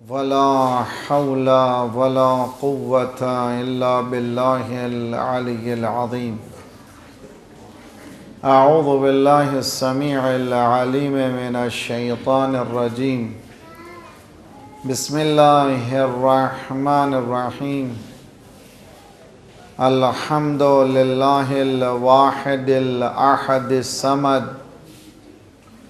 वला हौला वला कुव्वता इल्ला बिल्लाहिल अलिय्यिल अज़ीम। अऊज़ु बिल्लाहिस समीइल अलीम मिनश शैतानिर रजीम। बिस्मिल्लाहिर रहमानिर रहीम। अल्हम्दुलिल्लाहिल वाहिदिल अहदिस समद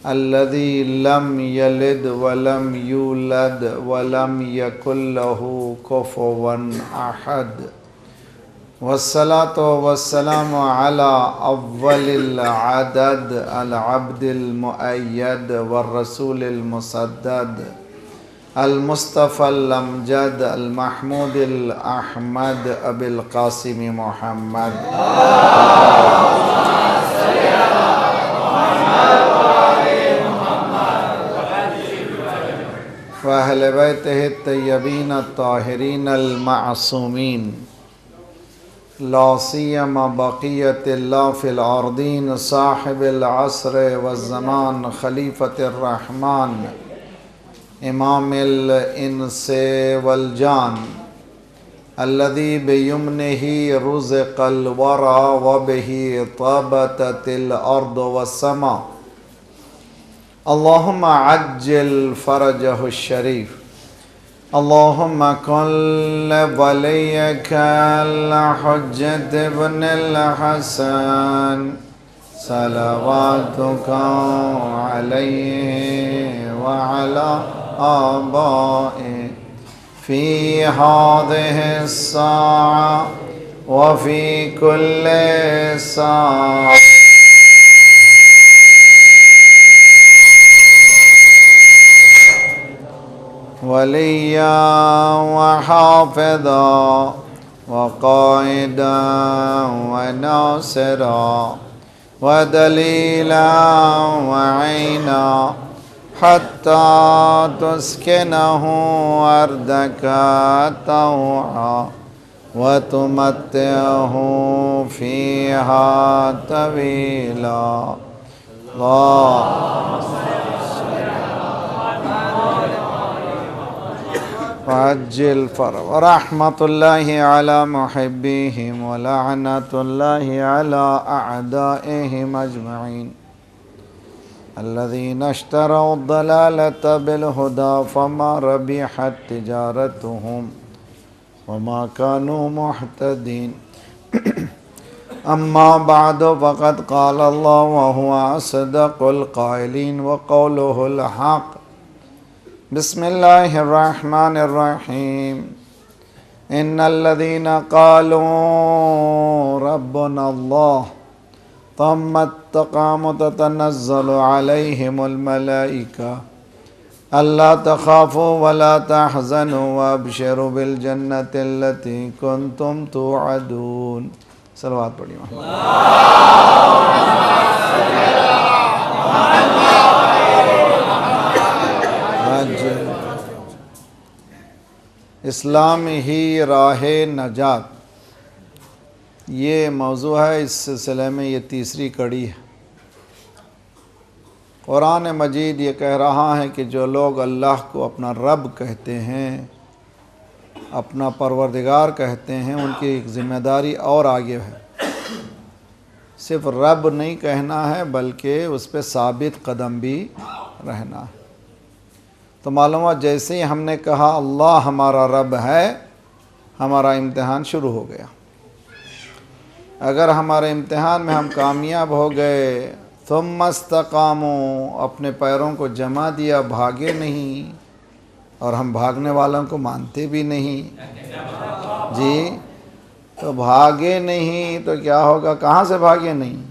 अल्लज़ी लम यलिद वलम यूलद वलम यकुल लहू कुफुवन अहद। वस्सलातु वस्सलामु अला अव्वलिल अदद अल अब्दिल मुअय्यद वर रसूलिल मुसद्दद अल मुस्तफ़ल अमजद अल महमूदिल अहमद अबिल क़ासिम मुहम्मद व अहले बैतिहि तय्यबीन ताहिरीन अल मासूमीन ला सियमा बक़ियतिल्लाह फ़िल अर्दीन साहिबिल अस्र वज़्ज़मान खलीफ़तिर रहमान इमामिल इंसे वल जान अल्लज़ी बियमनिही रुज़िक़ल वरा व बिही तबततिल अर्द वस्समा। अल्लाहुम्मा अज्जिल फ़रजहु शरीफ। अल्लाहुम्मा कुल वलिय्यकल हुज्जत इब्निल हसन सलवातुका अलैहि व अला आबाए फ़ी हाज़िहि स्साअ व फ़ी कुल्लि साअ। वलिया व हाफ़िज़ा व क़ाइदा व नासिरा व दलीला व ऐना हत्ता तुस्किनहु अर्दका तौआ व तुमत्तिअहु फ़ीहा तवीला। वअज्जिल फ़रज व रहमतुल्लाहि अला मुहिब्बिहिम व लअनतुल्लाहि अला अअदाइहिम अजमईन अल्लज़ीना इश्तरौ अद-दलालता बिल-हुदा फमा रबिहत तिजारतुहुम व मा कानू मुहतदीन। अम्मा बअदु फ़क़द क़ाल अल्लाहु व हुवा असदक़ुल क़ाइलीन व क़ौलुहुल हक़। बिस्मिल्लाहिर्रहमानिर्रहीम। इन्नल्लज़ीना क़ालू रब्बुनल्लाह थम्मा इस्तक़ामू ततनज़्ज़लु अलैहिमुल मलाइका अल्ला तख़ाफ़ू वला तहज़नू वअबशिरू बिल जन्नतिल्लती कुन्तुम तुअदून। सलवात पढ़िए। इस्लाम ही राहे नजात, ये मौजू है। इस सिलसिले में ये तीसरी कड़ी है। कुरान मजीद ये कह रहा है कि जो लोग अल्लाह को अपना रब कहते हैं, अपना परवरदिगार कहते हैं, उनकी एक ज़िम्मेदारी और आगे है। सिर्फ रब नहीं कहना है बल्कि उस पर साबित कदम भी रहना है। तो मालूम हुआ जैसे ही हमने कहा अल्लाह हमारा रब है, हमारा इम्तिहान शुरू हो गया। अगर हमारे इम्तिहान में हम कामयाब हो गए, थुम्मा इस्तक़ामू, अपने पैरों को जमा दिया, भागे नहीं, और हम भागने वालों को मानते भी नहीं जी, तो भागे नहीं तो क्या होगा? कहाँ से भागे नहीं?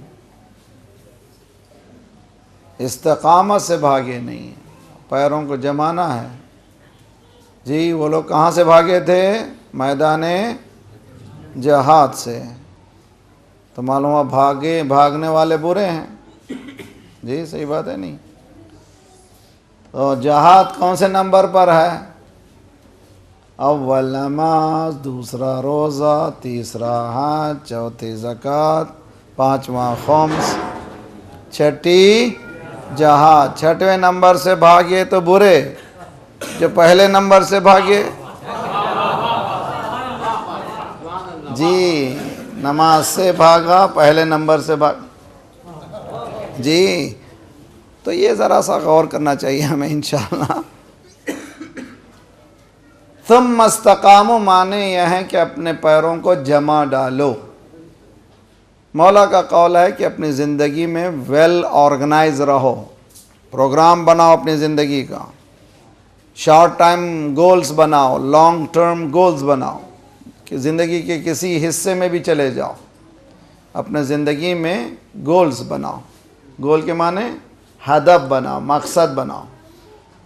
इस्तक़ामत से भागे नहीं, पैरों को जमाना है जी। वो लोग कहाँ से भागे थे? मैदाने जहाद से। तो मालूम हुआ भागने वाले बुरे हैं जी, सही बात है नहीं? तो जहाद कौन से नंबर पर है? अव्वल नमाज, दूसरा रोज़ा, तीसरा हज, चौथी ज़कात, पाँचवा खुम्स, छठी जहाद। छठवें नंबर से भागे तो बुरे, जो पहले नंबर से भागे, जी नमाज से भागा, पहले नंबर से भाग, जी। तो ये ज़रा सा गौर करना चाहिए हमें इंशाअल्लाह। तुम मस्तकामो माने यह है कि अपने पैरों को जमा डालो। मौला का कौल है कि अपनी ज़िंदगी में वेल ऑर्गेनाइज रहो, प्रोग्राम बनाओ अपनी ज़िंदगी का, शॉर्ट टाइम गोल्स बनाओ, लॉन्ग टर्म गोल्स बनाओ, कि ज़िंदगी के किसी हिस्से में भी चले जाओ, अपने ज़िंदगी में गोल्स बनाओ। गोल के माने हदफ बनाओ, मकसद बनाओ।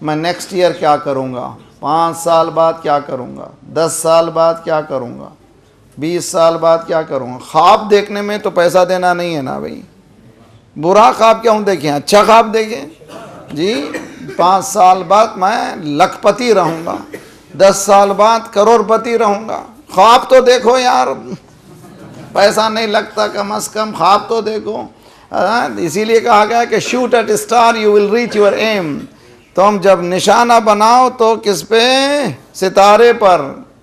मैं नेक्स्ट ईयर क्या करूँगा, 5 साल बाद क्या करूँगा, 10 साल बाद क्या करूँगा, 20 साल बाद क्या करूँगा। ख्वाब देखने में तो पैसा देना नहीं है ना भाई, बुरा ख्वाब क्यों देखें, अच्छा ख्वाब देखें जी। 5 साल बाद मैं लखपति रहूँगा, 10 साल बाद करोड़पति रहूँगा। ख्वाब तो देखो यार, पैसा नहीं लगता, कम से कम ख्वाब तो देखो। इसीलिए कहा गया कि shoot at star you will reach your aim. तुम जब निशाना बनाओ तो किस पे, सितारे पर,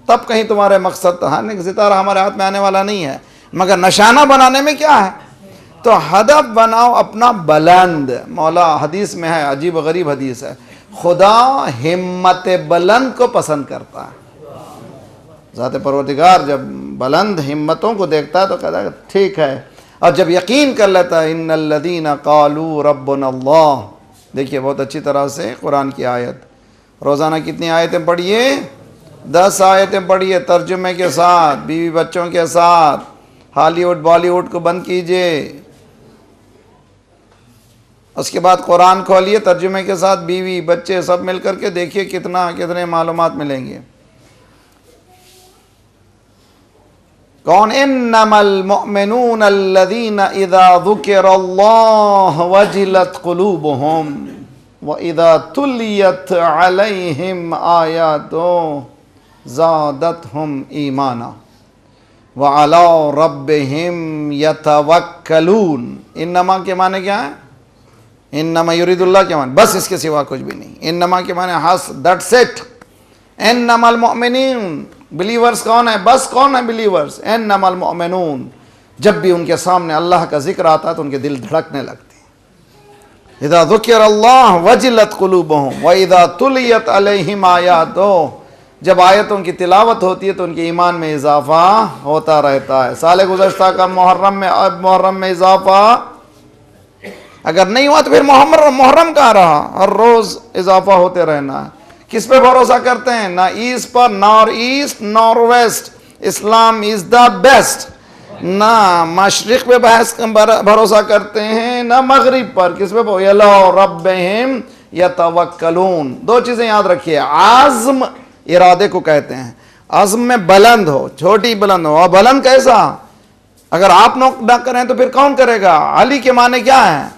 तब कहीं तुम्हारे मकसद। हाँ, सितारा हमारे हाथ में आने वाला नहीं है, मगर निशाना बनाने में क्या है, तो हदफ बनाओ अपना बुलंद। मौला हदीस में है, अजीब गरीब हदीस है, खुदा हिम्मत बुलंद को पसंद करता है। ज़ात परवरदिगार जब बुलंद हिम्मतों को देखता है तो कहता है ठीक है, और जब यकीन कर लेता है इन्नल्लज़ीना क़ालू रब्बुनल्लाह। देखिए बहुत अच्छी तरह से कुरान की आयत, रोज़ाना कितनी आयतें पढ़िए, 10 आयतें पढ़िए तर्जुमे के साथ, बीवी बच्चों के साथ। हॉलीवुड बॉलीवुड को बंद कीजिए, उसके बाद कुरान खोलिए तर्जुमे के साथ, बीवी बच्चे सब मिल करके देखिए कितने मालूमात मिलेंगे। कौन, इन्नमल मुअमिनून अल्लज़ीना इज़ा ज़ुकिरल्लाह वजिलत क़ुलूबुहुम व इज़ा तुलियत अलैहिम आयातुहु ज़ादतहुम ईमाना व अला रब्बिहिम यतवक्कलून। इन्नमा के माने क्या है, इन्नमा युरिदुल्लाह के माने बस, इसके सिवा कुछ भी नहीं। इन्नमा के माने हस, दैट्स इट। इन्नमल मुअमिनीन, बिलीवर्स कौन है, बस कौन है बिलीवर्स, इन्नमल मुअमिनून। जब भी उनके सामने अल्लाह का जिक्र आता है तो उनके दिल धड़कने लगते हैं। इज़ा ज़ुकिरल्लाह वजिलत क़ुलूबुहुम व इज़ा तुलियत अलैहिम आयातुहु, जब आयतों की तिलावत होती है तो उनके ईमान में इजाफा होता रहता है। साल गुज़श्ता का मुहर्रम में, अब मुहर्रम में इजाफा अगर नहीं हुआ तो फिर मुहर्रम कहाँ रहा, हर रोज़ इजाफा होते रहना है। किस पे भरोसा करते हैं, ना ईस्ट पर, nor east nor west, Islam is the best. ना मशरिक पे भरोसा करते हैं, ना मगरिब पर। किस पे, रब्बिहिम यतवक्कलून। 2 चीज़ें याद रखिए, आज़्म इरादे को कहते हैं, आज़्म में बुलंद हो, छोटी बुलंद हो। और बुलंद कैसा, अगर आप ना करें तो फिर कौन करेगा। अली के माने क्या है,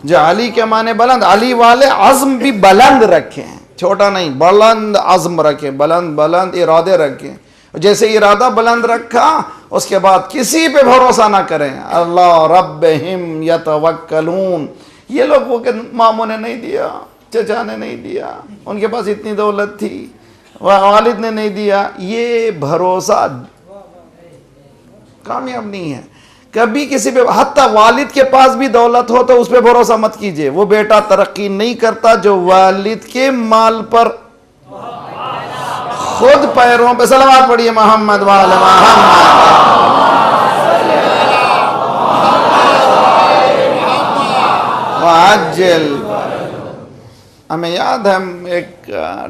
जो अली के माने बुलंद, अली वाले अज़्म भी बुलंद रखें, छोटा नहीं, बुलंद अज़्म रखें, बुलंद इरादे रखें। जैसे इरादा बुलंद रखा, उसके बाद किसी पे भरोसा ना करें। अल्लाह रब्बिहिम यतवक्कलून। ये लोगों के मामों ने नहीं दिया, चचा ने नहीं दिया, उनके पास इतनी दौलत थी, वालिद ने नहीं दिया, ये भरोसा कामयाब नहीं है कभी किसी पे। हत्ता वालिद के पास भी दौलत हो तो उस पर भरोसा मत कीजिए, वो बेटा तरक्की नहीं करता जो वालिद के माल पर खुद पैरों पे। सलावत पढ़िए मोहम्मद वाले मोहम्मद। हमें याद है, हम एक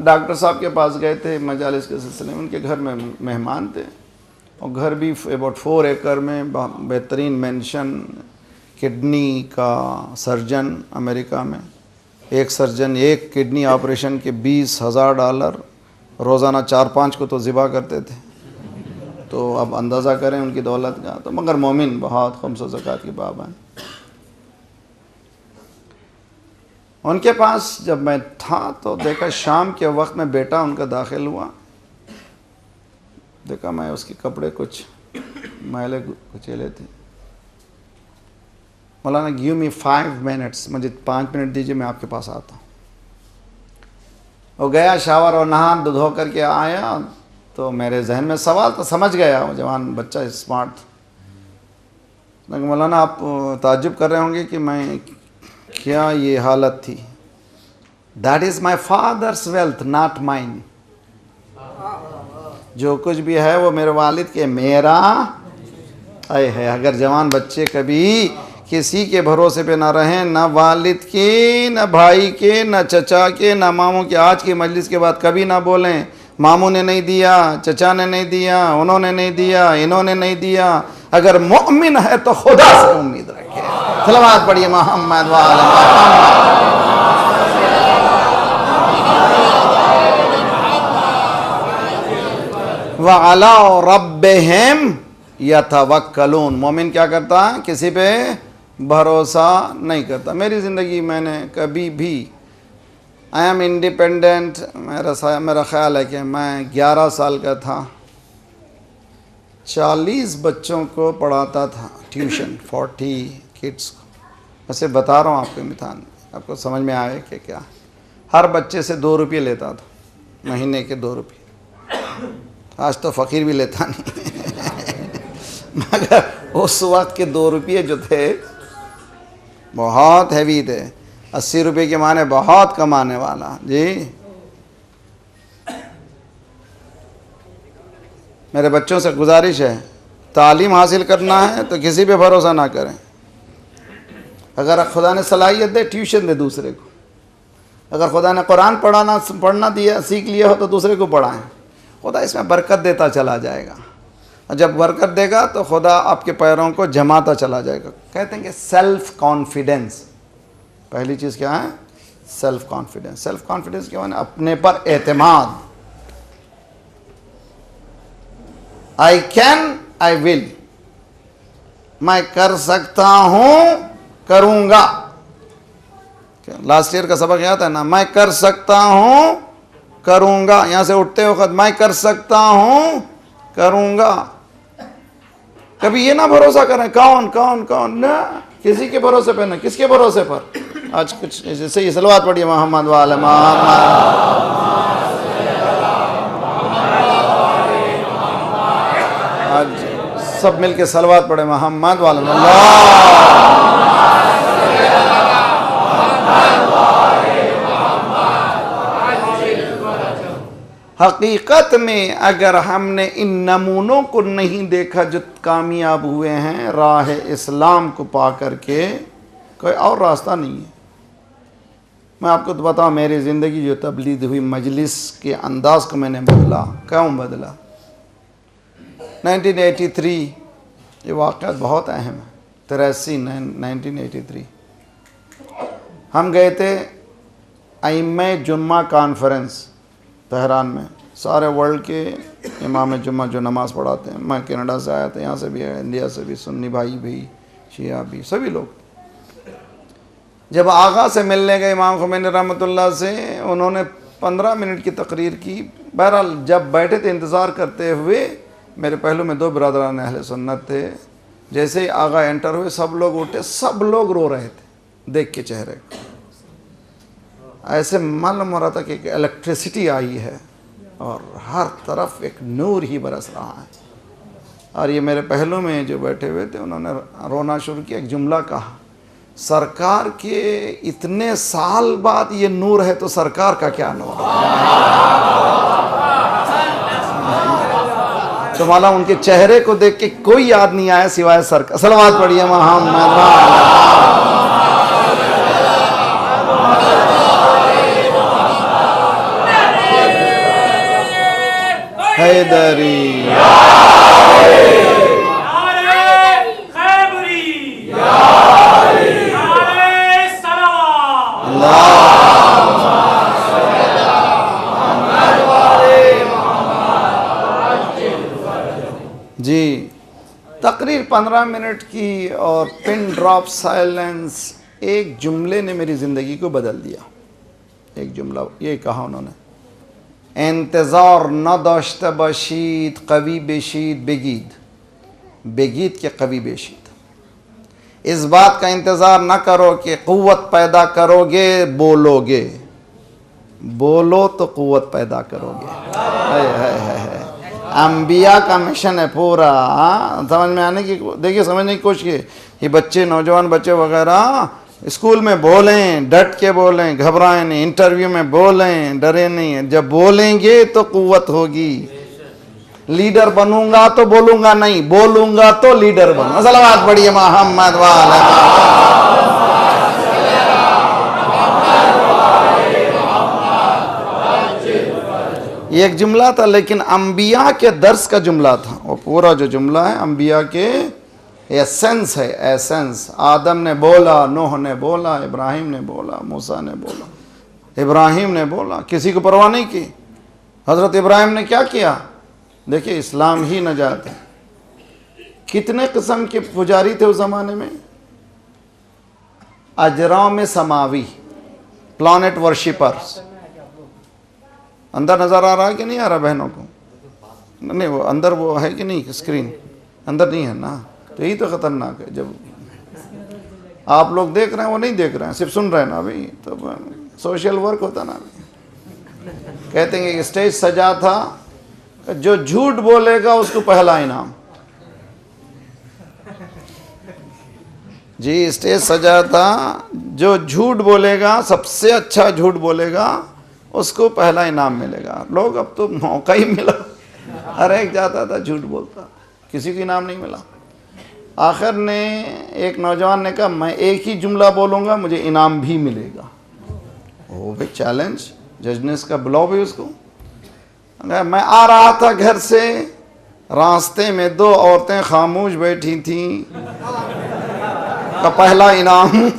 डॉक्टर साहब के पास गए थे मजालिस के सिलसिले में, उनके घर में मेहमान थे, और घर भी अबाउट 4 एकड़ में, बेहतरीन मेंशन, किडनी का सर्जन अमेरिका में। एक सर्जन एक किडनी ऑपरेशन के $20,000, रोज़ाना 4-5 को तो ज़िबा करते थे। तो अब अंदाज़ा करें उनकी दौलत का। तो मगर मोमिन बहुत खम्स ज़कात के पाबंद। उनके पास जब मैं था तो देखा शाम के वक्त में बेटा उनका दाखिल हुआ, देखा मैं उसके कपड़े कुछ मैले कुचेले थे। मौलाना गिव मी 5 मिनट्स, मुझे 5 मिनट दीजिए, मैं आपके पास आता हूँ। वो गया शावर और नहा धो करके आया तो मेरे जहन में सवाल तो समझ गया, वो जवान बच्चा स्मार्ट था। लेकिन मौलाना आप ताज्जुब कर रहे होंगे कि मैं क्या ये हालत थी। That is my father's wealth not mine. जो कुछ भी है वो मेरे वालिद के, मेरा है। अगर जवान बच्चे कभी किसी के भरोसे पे ना रहें, ना वालिद के, ना भाई के, ना चचा के, ना मामू के, आज की मजलिस के बाद कभी ना बोलें मामू ने नहीं दिया, चचा ने नहीं दिया, उन्होंने नहीं दिया, इन्होंने नहीं दिया। अगर मोमिन है तो खुदा से उम्मीद रखे। सलावत पढ़िए मोहम्मद वाले व अला रब्बिहिम यतवक्कलून। मोमिन क्या करता है? किसी पे भरोसा नहीं करता। मेरी ज़िंदगी मैंने कभी भी, आई एम इंडिपेंडेंट। मेरा ख़्याल है कि मैं 11 साल का था, 40 बच्चों को पढ़ाता था ट्यूशन, 40 किड्स को। वैसे बता रहा हूँ आपको मितान, आपको समझ में आए कि क्या। हर बच्चे से 2 रुपये लेता था, महीने के 2 रुपये। आज तो फ़कीर भी लेता नहीं मगर उस वक्त के 2 रुपये जो थे बहुत हैवी थे। 80 रुपये के माने बहुत कमाने वाला जी। मेरे बच्चों से गुजारिश है, तालीम हासिल करना है तो किसी पे भरोसा ना करें। अगर खुदा ने सलाहियत दे, ट्यूशन दे दूसरे को। अगर खुदा ने कुरान पढ़ना दिया, सीख लिया हो तो दूसरे को पढ़ाएं। खुदा इसमें बरकत देता चला जाएगा, और जब बरकत देगा तो खुदा आपके पैरों को जमाता चला जाएगा। कहते हैं कि सेल्फ कॉन्फिडेंस, पहली चीज़ क्या है? Self confidence. सेल्फ कॉन्फिडेंस क्या है? अपने पर एतमाद। आई कैन, आई विल, मैं कर सकता हूं, करूंगा। लास्ट ईयर का सबक याद है ना? मैं कर सकता हूं, करूंगा। यहां से उठते वक्त मैं कर सकता हूं, करूंगा। कभी ये ना भरोसा करें कौन कौन कौन, ना किसी के भरोसे पे, ना किसके भरोसे पर। आज कुछ जैसे ही सलवात पढ़िए मोहम्मद वाले मोहम्मद। आज सब मिलके सलवात पढ़े मोहम्मद वाले हकीकत में अगर हमने इन नमूनों को नहीं देखा जो कामयाब हुए हैं राह इस्लाम को पा करके, कोई और रास्ता नहीं है। मैं आपको तो बताऊँ, मेरी ज़िंदगी जो तब्लीग हुई, मजलिस के अंदाज़ को मैंने बदला। क्यों बदला? 1983 ये वाक़या बहुत अहम है। 1983 हम गए थे आइम्मे जुम्मा कॉन्फ्रेंस तेहरान में। सारे वर्ल्ड के इमाम जुम्मा जो नमाज़ पढ़ाते हैं। मैं कनाडा से आया था, यहाँ से भी है, इंडिया से भी, सुन्नी भाई भी, शिया भी, सभी लोग। जब आगा से मिलने गए इमाम खुमैनी रहमतुल्लाह से, उन्होंने 15 मिनट की तकरीर की। बहरहाल जब बैठे थे इंतज़ार करते हुए, मेरे पहलू में 2 बिरादरान अहले सुन्नत थे। जैसे ही आगा एंटर हुए सब लोग उठे, सब लोग रो रहे थे देख के चेहरे को। ऐसे मालूम हो रहा था कि इलेक्ट्रिसिटी आई है और हर तरफ एक नूर ही बरस रहा है। और ये मेरे पहलू में जो बैठे हुए थे, उन्होंने रोना शुरू किया। एक जुमला कहा, सरकार के इतने साल बाद ये नूर है तो सरकार का क्या नूर है। तो माला उनके चेहरे को देख के कोई याद नहीं आया सिवाय सरकार। सलावत पढ़िए मोहम्मद। हैदरी जी। तकरीर 15 मिनट की और पिन ड्रॉप साइलेंस, एक जुमले ने मेरी ज़िंदगी को बदल दिया। एक जुमला ये कहा उन्होंने, इंतज़ार न दाश्त बशीद कवी बेशीद बेगीद, बेगीद के कवी बेशीद। इस बात का इंतज़ार न करो कि क़ुव्वत पैदा करोगे बोलोगे, बोलो तो क़ुव्वत पैदा करोगे। है। अंबिया का मिशन है पूरा। समझ में आने की देखिए, समझने की कोशिश कीजिए। ये बच्चे, नौजवान बच्चे वगैरह स्कूल में बोलें, डट के बोलें, घबराएं नहीं, इंटरव्यू में बोलें, डरे नहीं। जब बोलेंगे तो क़ुव्वत होगी। लीडर बनूंगा तो बोलूंगा नहीं, बोलूंगा तो लीडर बनूंगा। सलावत पढ़िए मोहम्मद वाले। ये एक जुमला था, लेकिन अंबिया के दर्स का जुमला था। वो पूरा जो जुमला है अंबिया के एसेंस है, एसेंस। आदम ने बोला, नूह ने बोला, इब्राहिम ने बोला, मूसा ने बोला, इब्राहिम ने बोला, किसी को परवाह नहीं की। हज़रत इब्राहिम ने क्या किया? देखिए, इस्लाम ही नजात है। कितने किस्म के पुजारी थे उस ज़माने में? अजराम समावी, प्लानेट वर्शिपर्स। अंदर नज़र आ रहा है कि नहीं आ रहा बहनों को? नहीं, वो अंदर वो है कि नहीं? स्क्रीन अंदर नहीं है ना, तो यही तो ख़तरनाक है। जब आप लोग देख रहे हैं, वो नहीं देख रहे हैं, सिर्फ सुन रहे हैं ना। अभी तो सोशल वर्क होता ना। कहते हैं कि स्टेज सजा था, जो झूठ बोलेगा उसको पहला इनाम। जी, स्टेज सजा था, जो झूठ बोलेगा, सबसे अच्छा झूठ बोलेगा, उसको पहला इनाम मिलेगा। लोग अब तो मौका ही मिला, हर एक जाता था झूठ बोलता, किसी को इनाम नहीं मिला। आखिर ने एक नौजवान ने कहा, मैं एक ही जुमला बोलूँगा, मुझे इनाम भी मिलेगा। वो भी चैलेंज, जज ने इसका बुलाओ भी उसको। मैं आ रहा था घर से, रास्ते में दो औरतें खामोश बैठी थीं, का पहला इनाम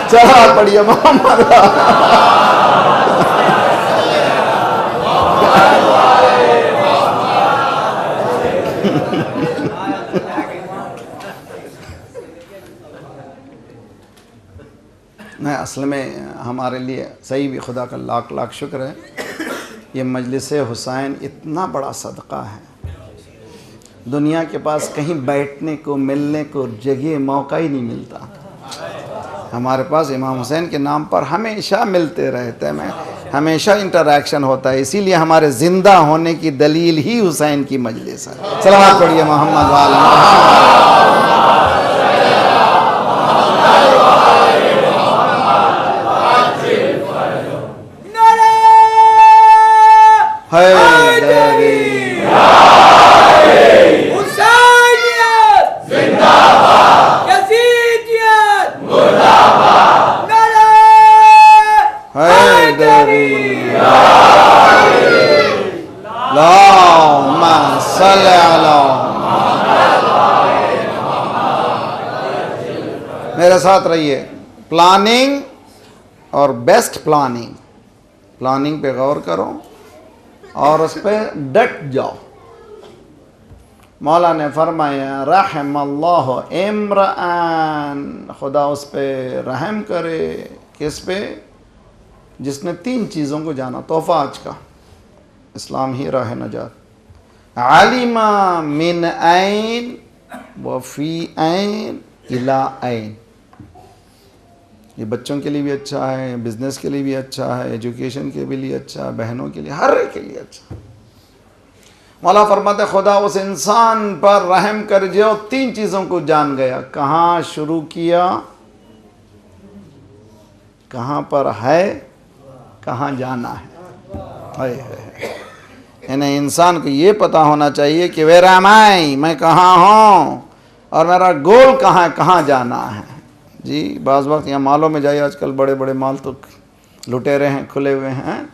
चला पड़िए मोहम्मद। नहीं, असल में हमारे लिए सही भी खुदा का लाख लाख शुक्र है, ये मजलिस हुसैन इतना बड़ा सदका है। दुनिया के पास कहीं बैठने को, मिलने को जगह, मौका ही नहीं मिलता। हमारे पास इमाम हुसैन के नाम पर हमेशा मिलते रहते हैं, हमेशा इंटरैक्शन होता है। इसीलिए हमारे ज़िंदा होने की दलील ही हुसैन की मजलिस है। सलावत पढ़िए मोहम्मद वाले। मेरे साथ रहिए। प्लानिंग और बेस्ट प्लानिंग, प्लानिंग पे गौर करो और उस पर डट जाओ। मौला ने फरमाया, रहमल्लाहु इम्रान, खुदा उस पे रहम करे। किस पे? जिसने तीन चीज़ों को जाना। तोहफा आज का, इस्लाम ही राह नजात। आलिमा मिन ऐन व फी ऐन इला ऐन। ये बच्चों के लिए भी अच्छा है, बिजनेस के लिए भी अच्छा है, एजुकेशन के लिए अच्छा है, बहनों के लिए, हर एक के लिए अच्छा। मौला फरमाते, खुदा उस इंसान पर रहम कर जो तीन चीज़ों को जान गया। कहाँ शुरू किया, कहाँ पर है, कहाँ जाना है। यानी इंसान को ये पता होना चाहिए कि वेयर एम आई, मैं कहाँ हूँ और मेरा गोल कहाँ है, कहाँ जाना है। जी, बाज़ वक्त यहाँ मालों में जाइए, आजकल बड़े बड़े माल तो लुटेरे हैं, खुले हुए हैं।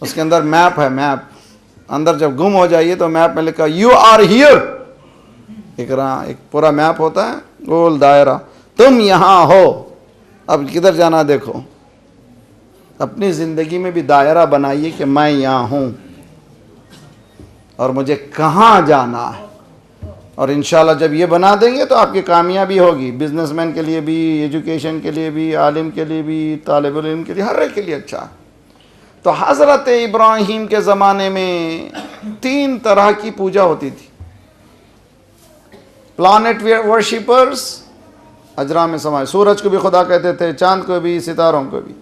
उसके अंदर मैप है, मैप अंदर जब गुम हो जाइए तो मैप में लिखा यू आर हियर। एक पूरा मैप होता है, गोल दायरा, तुम यहाँ हो, अब किधर जाना देखो। अपनी ज़िंदगी में भी दायरा बनाइए कि मैं यहाँ हूँ और मुझे कहाँ जाना है। और इंशाल्लाह जब ये बना देंगे तो आपकी कामयाबी होगी, बिजनेसमैन के लिए भी, एजुकेशन के लिए भी, आलिम के लिए भी, तालिब इल्म के लिए, हर एक के लिए अच्छा। तो हज़रत इब्राहीम के ज़माने में तीन तरह की पूजा होती थी। प्लानेट वर्शिपर्स, अजरा में समाये, सूरज को भी खुदा कहते थे, चांद को भी, सितारों को भी।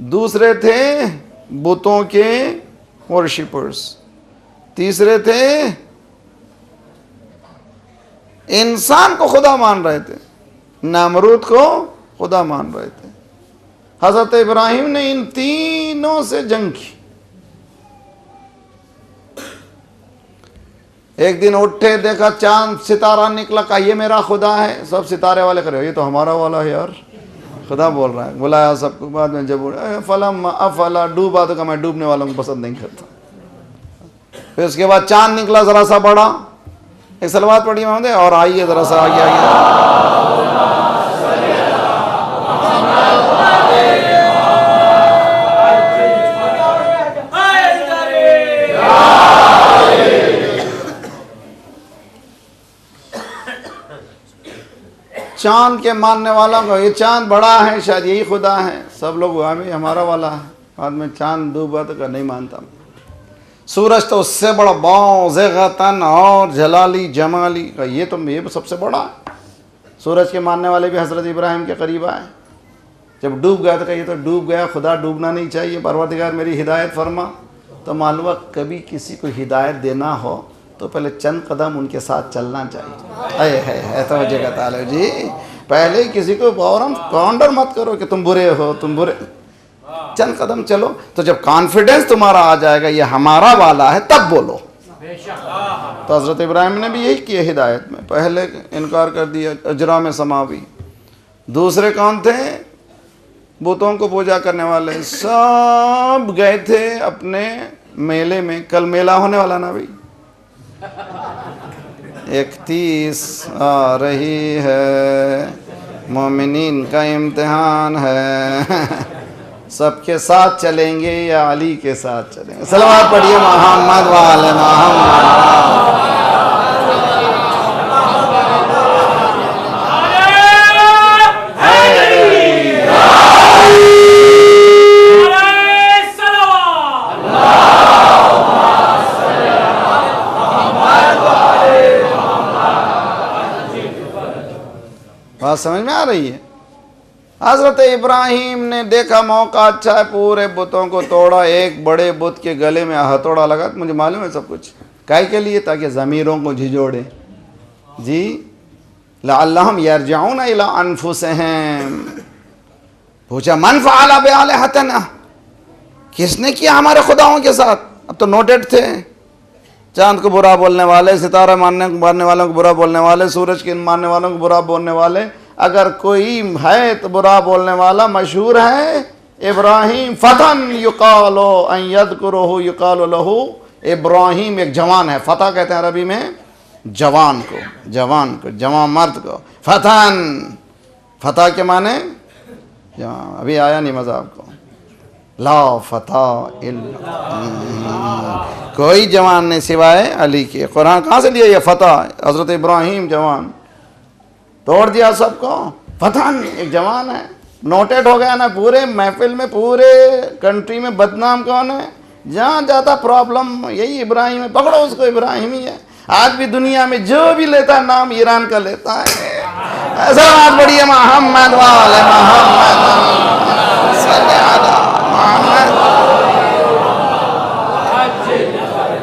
दूसरे थे बुतों के वर्शिपर्स, तीसरे थे इंसान को खुदा मान रहे थे, नमरूद को खुदा मान रहे थे। हजरत इब्राहिम ने इन तीनों से जंग की। एक दिन उठे, देखा चांद सितारा निकला, कहा ये मेरा खुदा है। सब सितारे वाले करे ये तो हमारा वाला है यार, खुदा बोल रहा है। बुलाया सबको, बाद में जब फलम अफला डूबा तो कहा मैं डूबने वालों को पसंद नहीं करता। फिर उसके बाद चांद निकला जरा सा बड़ा, एक सलवात पढ़ी मोहम्मद और आइए जरा सा आगे आइए। चांद के मानने वालों को ये चांद बड़ा है, शायद यही खुदा है। सब लोग हुआ भी हमारा वाला है। बाद में चांद डूबा तो नहीं मानता। सूरज तो उससे बड़ा, बाज़गतन और जलाली जमाली का, ये सबसे बड़ा है। सूरज के मानने वाले भी हज़रत इब्राहिम के करीब आए। जब डूब गया तो कहा ये तो डूब गया, खुदा डूबना नहीं चाहिए, परवरदिगार मेरी हिदायत फरमा। तो मालूम कभी किसी को हिदायत देना हो तो पहले चंद कदम उनके साथ चलना चाहिए। है तो वजह ताले जी, पहले किसी को फौरन काउंटर मत करो कि तुम बुरे हो, तुम बुरे। चंद कदम चलो, तो जब कॉन्फिडेंस तुम्हारा आ जाएगा ये हमारा वाला है, तब बोलो। तो हज़रत इब्राहिम ने भी यही किया हिदायत में। पहले इनकार कर दिया, अजरा में समावी। दूसरे कौन थे? बुतों को पूजा करने वाले। सब गए थे अपने मेले में। कल मेला होने वाला ना भाई, 31 आ रही है, मोमिनीन का इम्तिहान है। सबके साथ चलेंगे या अली के साथ चलेंगे? सलवात पढ़िए मोहम्मद वाले मोहम्मद। बात समझ में आ रही है? हज़रत इब्राहिम ने देखा मौका अच्छा है, पूरे बुतों को तोड़ा। एक बड़े बुत के गले में हथौड़ा लगा। तो मुझे मालूम है सब कुछ काहे के लिए, ताकि ज़मीरों को झिझोड़े जी। लअल्लहुम यरजिऊन इला अनफुसिहिम। पूछा मन फ़अल बिआलिहतिना, किसने किया हमारे खुदाओं के साथ? अब तो नोटेड थे, चांद को बुरा बोलने वाले, सितारा मानने वालों को बुरा बोलने वाले, सूरज के मानने वालों को बुरा बोलने वाले। अगर कोई है तो बुरा बोलने वाला मशहूर है इब्राहिम। फतन युकालो अन यज़कुरुहु युकालो लहू। इब्राहिम एक जवान है। फतह कहते हैं अरबी में जवान को, जवान मर्द को। फतन, फतह के माने जवान। अभी आया नहीं मज़ा आपको? ला फतह इल्ला, कोई जवान नहीं सिवाय अली के। कुरान कहाँ से लिया ये फतह? हज़रत इब्राहिम जवान। तोड़ दिया सबको। फतन एक जवान है, नोटेड हो गया ना पूरे महफिल में, पूरे कंट्री में। बदनाम कौन है? जहाँ ज़्यादा प्रॉब्लम यही इब्राहिम है, पकड़ो उसको, इब्राहिम ही है। आज भी दुनिया में जो भी लेता है नाम ईरान का लेता है। ऐसा बात बढ़िया मोहम्मद वाले मोहम्मद।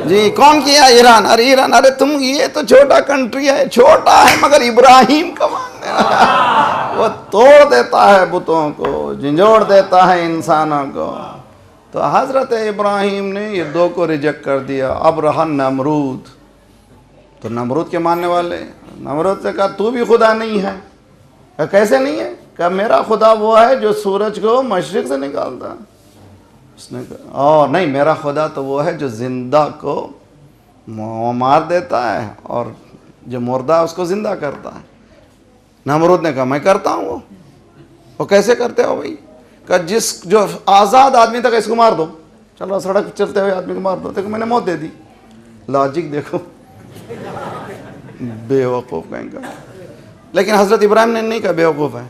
जी कौन किया? ईरान। अरे ईरान, अरे तुम, ये तो छोटा कंट्री है, छोटा है मगर इब्राहिम का मानने वाला। वो तोड़ देता है बुतों को, झंझोड़ देता है इंसानों को। तो हज़रत इब्राहिम ने ये दो को रिजेक्ट कर दिया। अब रहा नमरूद। तो नमरूद के मानने वाले, नमरूद से कहा तू भी खुदा नहीं है। कहा कैसे नहीं है? कहा मेरा खुदा वो है जो सूरज को मशरिक से निकालता। उसने कहा और नहीं, मेरा खुदा तो वो है जो जिंदा को मार देता है और जो मुर्दा उसको जिंदा करता है। नमरूद ने कहा मैं करता हूँ। वो कैसे करते हो भाई? कहा जो आज़ाद आदमी था इसको मार दो। चलो सड़क चलते हुए आदमी को मार दो। देखो मैंने मौत दे दी। लॉजिक देखो, बेवकूफ़ कहेंगे। लेकिन हज़रत इब्राहिम ने नहीं कहा बेवकूफ़ है।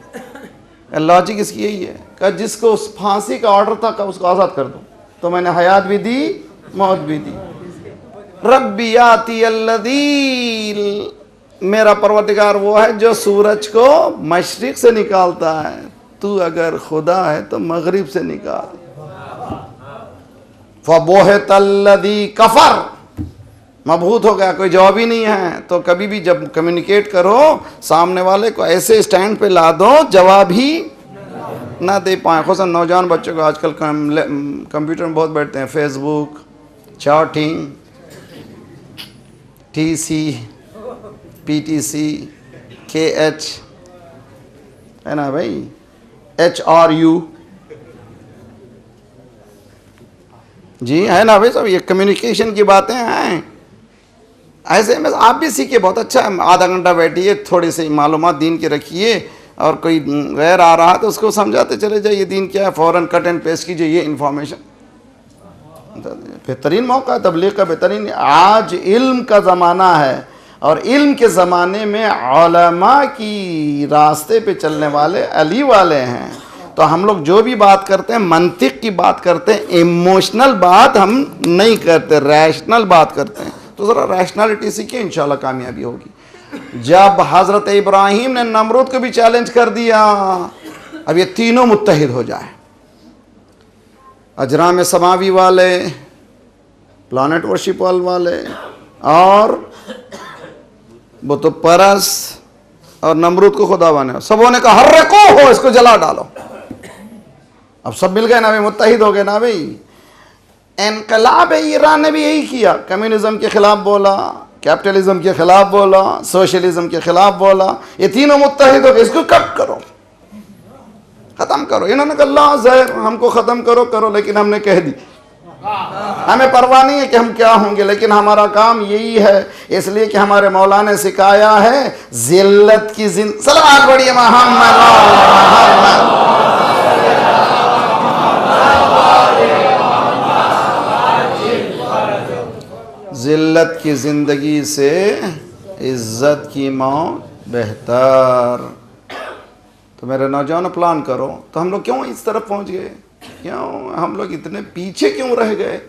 लॉजिक इसकी यही है कि जिसको उस फांसी का ऑर्डर था उसको आज़ाद कर दो। तो मैंने हयात भी दी, मौत भी दी। रब्बी याती अल्लज़ी, मेरा परवरदिगार वो है जो सूरज को मशरिक से निकालता है। तू अगर खुदा है तो मगरिब से निकाल। फ़बोहतल्लज़ी कफ़र, मबहूत हो गया, कोई जवाब ही नहीं है। तो कभी भी जब कम्युनिकेट करो सामने वाले को ऐसे स्टैंड पे ला दो जवाब ही ना दे पाए। खुसूसन नौजवान बच्चों को आजकल कंप्यूटर में बहुत बैठते हैं, Facebook, chatting, TC, PTC, KH, है ना भाई, HRU, जी है ना भाई, सब ये कम्युनिकेशन की बातें हैं। ऐसे में आप भी सीखिए, बहुत अच्छा है। आधा घंटा बैठिए, थोड़ी सी मालूमात दीन की रखिए, और कोई गैर आ रहा है तो उसको समझाते चले जाइए दीन क्या है, फ़ौरन कट एंड पेस्ट कीजिए ये इन्फॉर्मेशन। बेहतरीन मौका है तबलीग का, बेहतरीन। आज इल्म का ज़माना है, और इल्म के ज़माने में उलमा की रास्ते पे चलने वाले अली वाले हैं। तो हम लोग जो भी बात करते हैं मंतिक की बात करते हैं, इमोशनल बात हम नहीं करते, रैशनल बात करते हैं। तो ज़रा रैशनलिटी सीखिए, इंशाल्लाह कामयाबी होगी। जब हज़रत इब्राहीम ने नमरूद को भी चैलेंज कर दिया, अब ये तीनों मुत्तहिद हो जाए, अजराम समावी वाले, प्लानट वर्शिप वाले, और बुत परस, और नमरूद को खुदा बने, सबों ने कहा हर्रको हो, इसको जला डालो। अब सब मिल गए ना भाई, मुत्तहिद हो गए ना भाई। इनकलाब ईरान ने भी यही किया, कम्युनिज्म के खिलाफ बोला, कैपिटलिज्म के खिलाफ बोला, सोशलिज्म के खिलाफ बोला। ये तीनों मुत्तहिद हो गए, इसको कट करो, ख़त्म करो। इन्होंने कहा अल्लाह ज़हर, हमको ख़त्म करो करो, लेकिन हमने कह दी, हमें परवाह नहीं है कि हम क्या होंगे, लेकिन हमारा काम यही है, इसलिए कि हमारे मौला ने सिखाया है ज़िल्लत की जिंदगी। सलावत पढ़िए मोहम्मद। ज़िल्लत की ज़िंदगी से इज़्ज़त की मौत बेहतर। तो मेरे नौजवानों प्लान करो। तो हम लोग क्यों इस तरफ पहुंच गए, क्यों हम लोग इतने पीछे क्यों रह गए?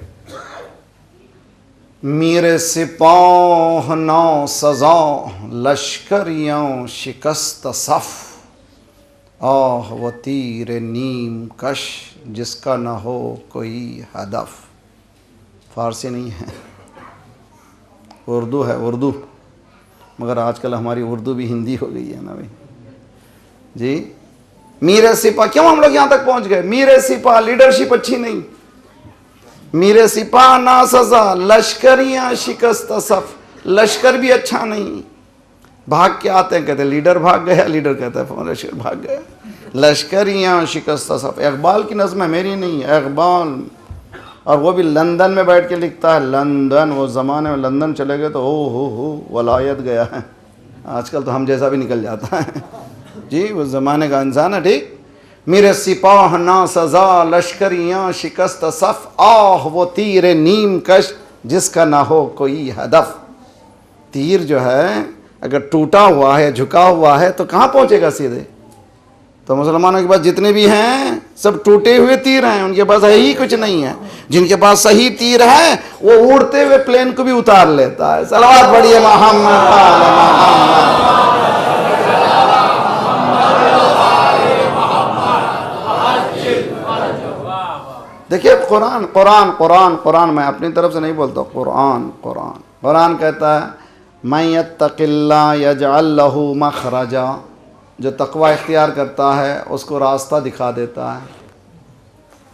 मेरे सिपाह नौ सजा, लश्करियों शिकस्त सफ़, आह वो तीर नीम कश जिसका न हो कोई हदफ। फारसी नहीं है, उर्दू है, उर्दू। मगर आजकल हमारी उर्दू भी हिंदी हो गई है ना भाई जी। मीरे सिपा, क्यों हम लोग यहाँ तक पहुँच गए? मीरे सिपा, लीडरशिप अच्छी नहीं, मीरे सिपा ना सजा, लश्करियाँ शिकस्त सफ़, लश्कर भी अच्छा नहीं। भाग के आते हैं, कहते लीडर भाग गया, लीडर कहता है लश्कर भाग गया। लश्करियाँ शिकस्त सफ़, इकबाल की नज़्म है, मेरी नहीं है, इकबाल। और वो भी लंदन में बैठ के लिखता है, लंदन, वो ज़माने में लंदन चले गए तो ओ हो वलायत गया है। आजकल तो हम जैसा भी निकल जाता है जी, वो ज़माने का इंसान है। ठीक, मेरे सिपाह ना सजा, लश्करियाँ शिकस्त सफ़, आह वो तीर नीम कश जिसका ना हो कोई हदफ। तीर जो है अगर टूटा हुआ है, झुका हुआ है, तो कहाँ पहुँचेगा सीधे? तो मुसलमानों के पास जितने भी हैं सब टूटे हुए तीर हैं, उनके पास है ही कुछ नहीं है। जिनके पास सही तीर है वो उड़ते हुए प्लेन को भी उतार लेता है। सलावत पढ़िए मोहम्मद। देखिए कुरान कुरान कुरान कुरान, मैं अपनी तरफ से नहीं बोलता, कुरान कुरान कुरान कहता है मैं यत्तक़िल्लाह यजअल लहू मखरजा, जो तकवा इख्तियार करता है उसको रास्ता दिखा देता है,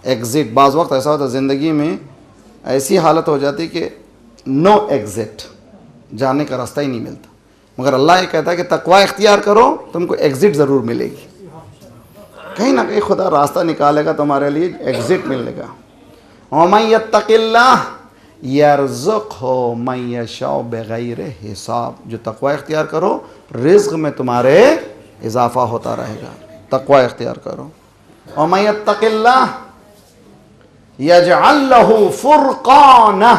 एग्ज़िट। बाज़ वक्त ऐसा होता है ज़िंदगी में, ऐसी हालत हो जाती कि नो एग्ज़िट, जाने का रास्ता ही नहीं मिलता। मगर अल्लाह ये कहता है कि तकवा इख्तियार करो, तुमको एग्ज़िट ज़रूर मिलेगी, कहीं ना कहीं खुदा रास्ता निकालेगा तुम्हारे लिए, एग्ज़िट मिलेगा। वमन यत्तक़िल्लाह यर्ज़ुक़हु मन यशाअ बिग़ैर हिसाब, जो तकवा इख्तियार करो रिज़्क़ में तुम्हारे इजाफ़ा होता रहेगा। तकवा इख्तियार करो। वमन यत्तक़िल्लाह यजअल लहू फ़ुरक़ाना,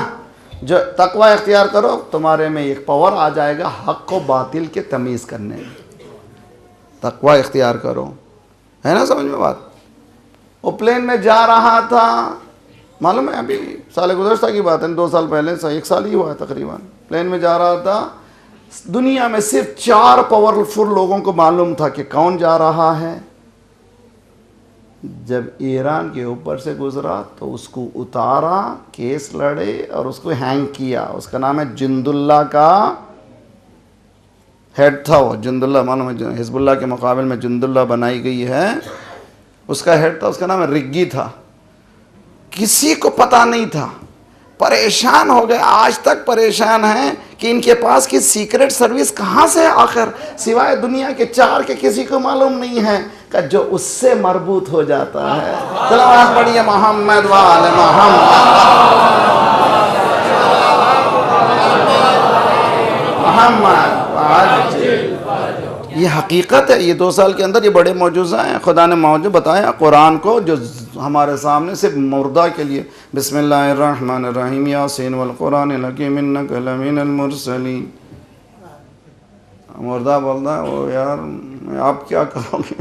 जो तकवा इख्तियार करो तुम्हारे में एक पावर आ जाएगा हक़ व बातिल के तमीज़ करने में। तकवा इख्तियार करो, है ना समझ में बात? वो प्लेन में जा रहा था, मालूम है अभी साल गुज़श्ता की बात है, 2 साल पहले, 1 साल ही हुआ है तकरीबन। प्लेन में जा रहा था, दुनिया में सिर्फ 4 पावरफुल लोगों को मालूम था कि कौन जा रहा है, जब ईरान के ऊपर से गुजरा तो उसको उतारा, केस लड़े और उसको हैंग किया। उसका नाम है जिंदुल्ला का हेड था वो, जिंदुल्ला मालूम है, हिजबुल्ला के मुकाबले में जिंदुल्ला बनाई गई है, उसका हेड था, उसका नाम है रिग्गी था। किसी को पता नहीं था, परेशान हो गए, आज तक परेशान हैं कि इनके पास की सीक्रेट सर्विस कहाँ से आखिर, सिवाय दुनिया के 4 के किसी को मालूम नहीं है कि जो उससे मरबूत हो जाता है। सलावत पढ़िए मोहम्मद वाले मोहम्मद। ये हकीकत है, ये 2 साल के अंदर ये बड़े मौजूज़ा हैं। खुदा ने मौजूद बताया कुरान को जो हमारे सामने सिर्फ मुर्दा के लिए। बिस्मिल्लाहिर्रहमानिर्रहीम यासीन वल कुरानिल हकीम इन्नका लमिनल मुरसलीन। मुर्दा बोलता है वो यार आप क्या करोगे,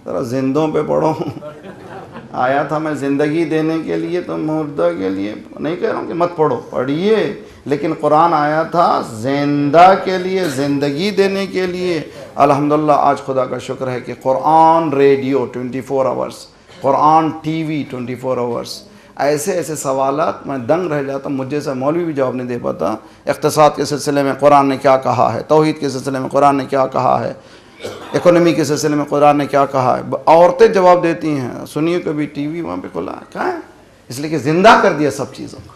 ज़रा जिंदों पे पढ़ो। आया था मैं ज़िंदगी देने के लिए, तो मुर्दा के लिए नहीं कह रहा हूँ कि मत पढ़ो, पढ़िए, लेकिन कुरान आया था जिंदा के लिए, ज़िंदगी देने के लिए। अल्हम्दुलिल्लाह आज खुदा का शुक्र है कि Quran radio 24 hours, Quran TV 24 hours. ऐसे ऐसे सवालात मैं दंग रह जाता, मुझे से मौलवी भी जवाब नहीं दे पाता। इक़्तिसाद के सिलसिले में कुरान ने क्या कहा है, तौहीद के सिलसिले में कुरान ने क्या कहा है, इकोनॉमी के सिलसिले में कुरान ने क्या कहा है, औरतें जवाब देती हैं। सुनिए कभी टीवी वहाँ पे खुला है, कहाँ है, इसलिए कि ज़िंदा कर दिया सब चीज़ों को।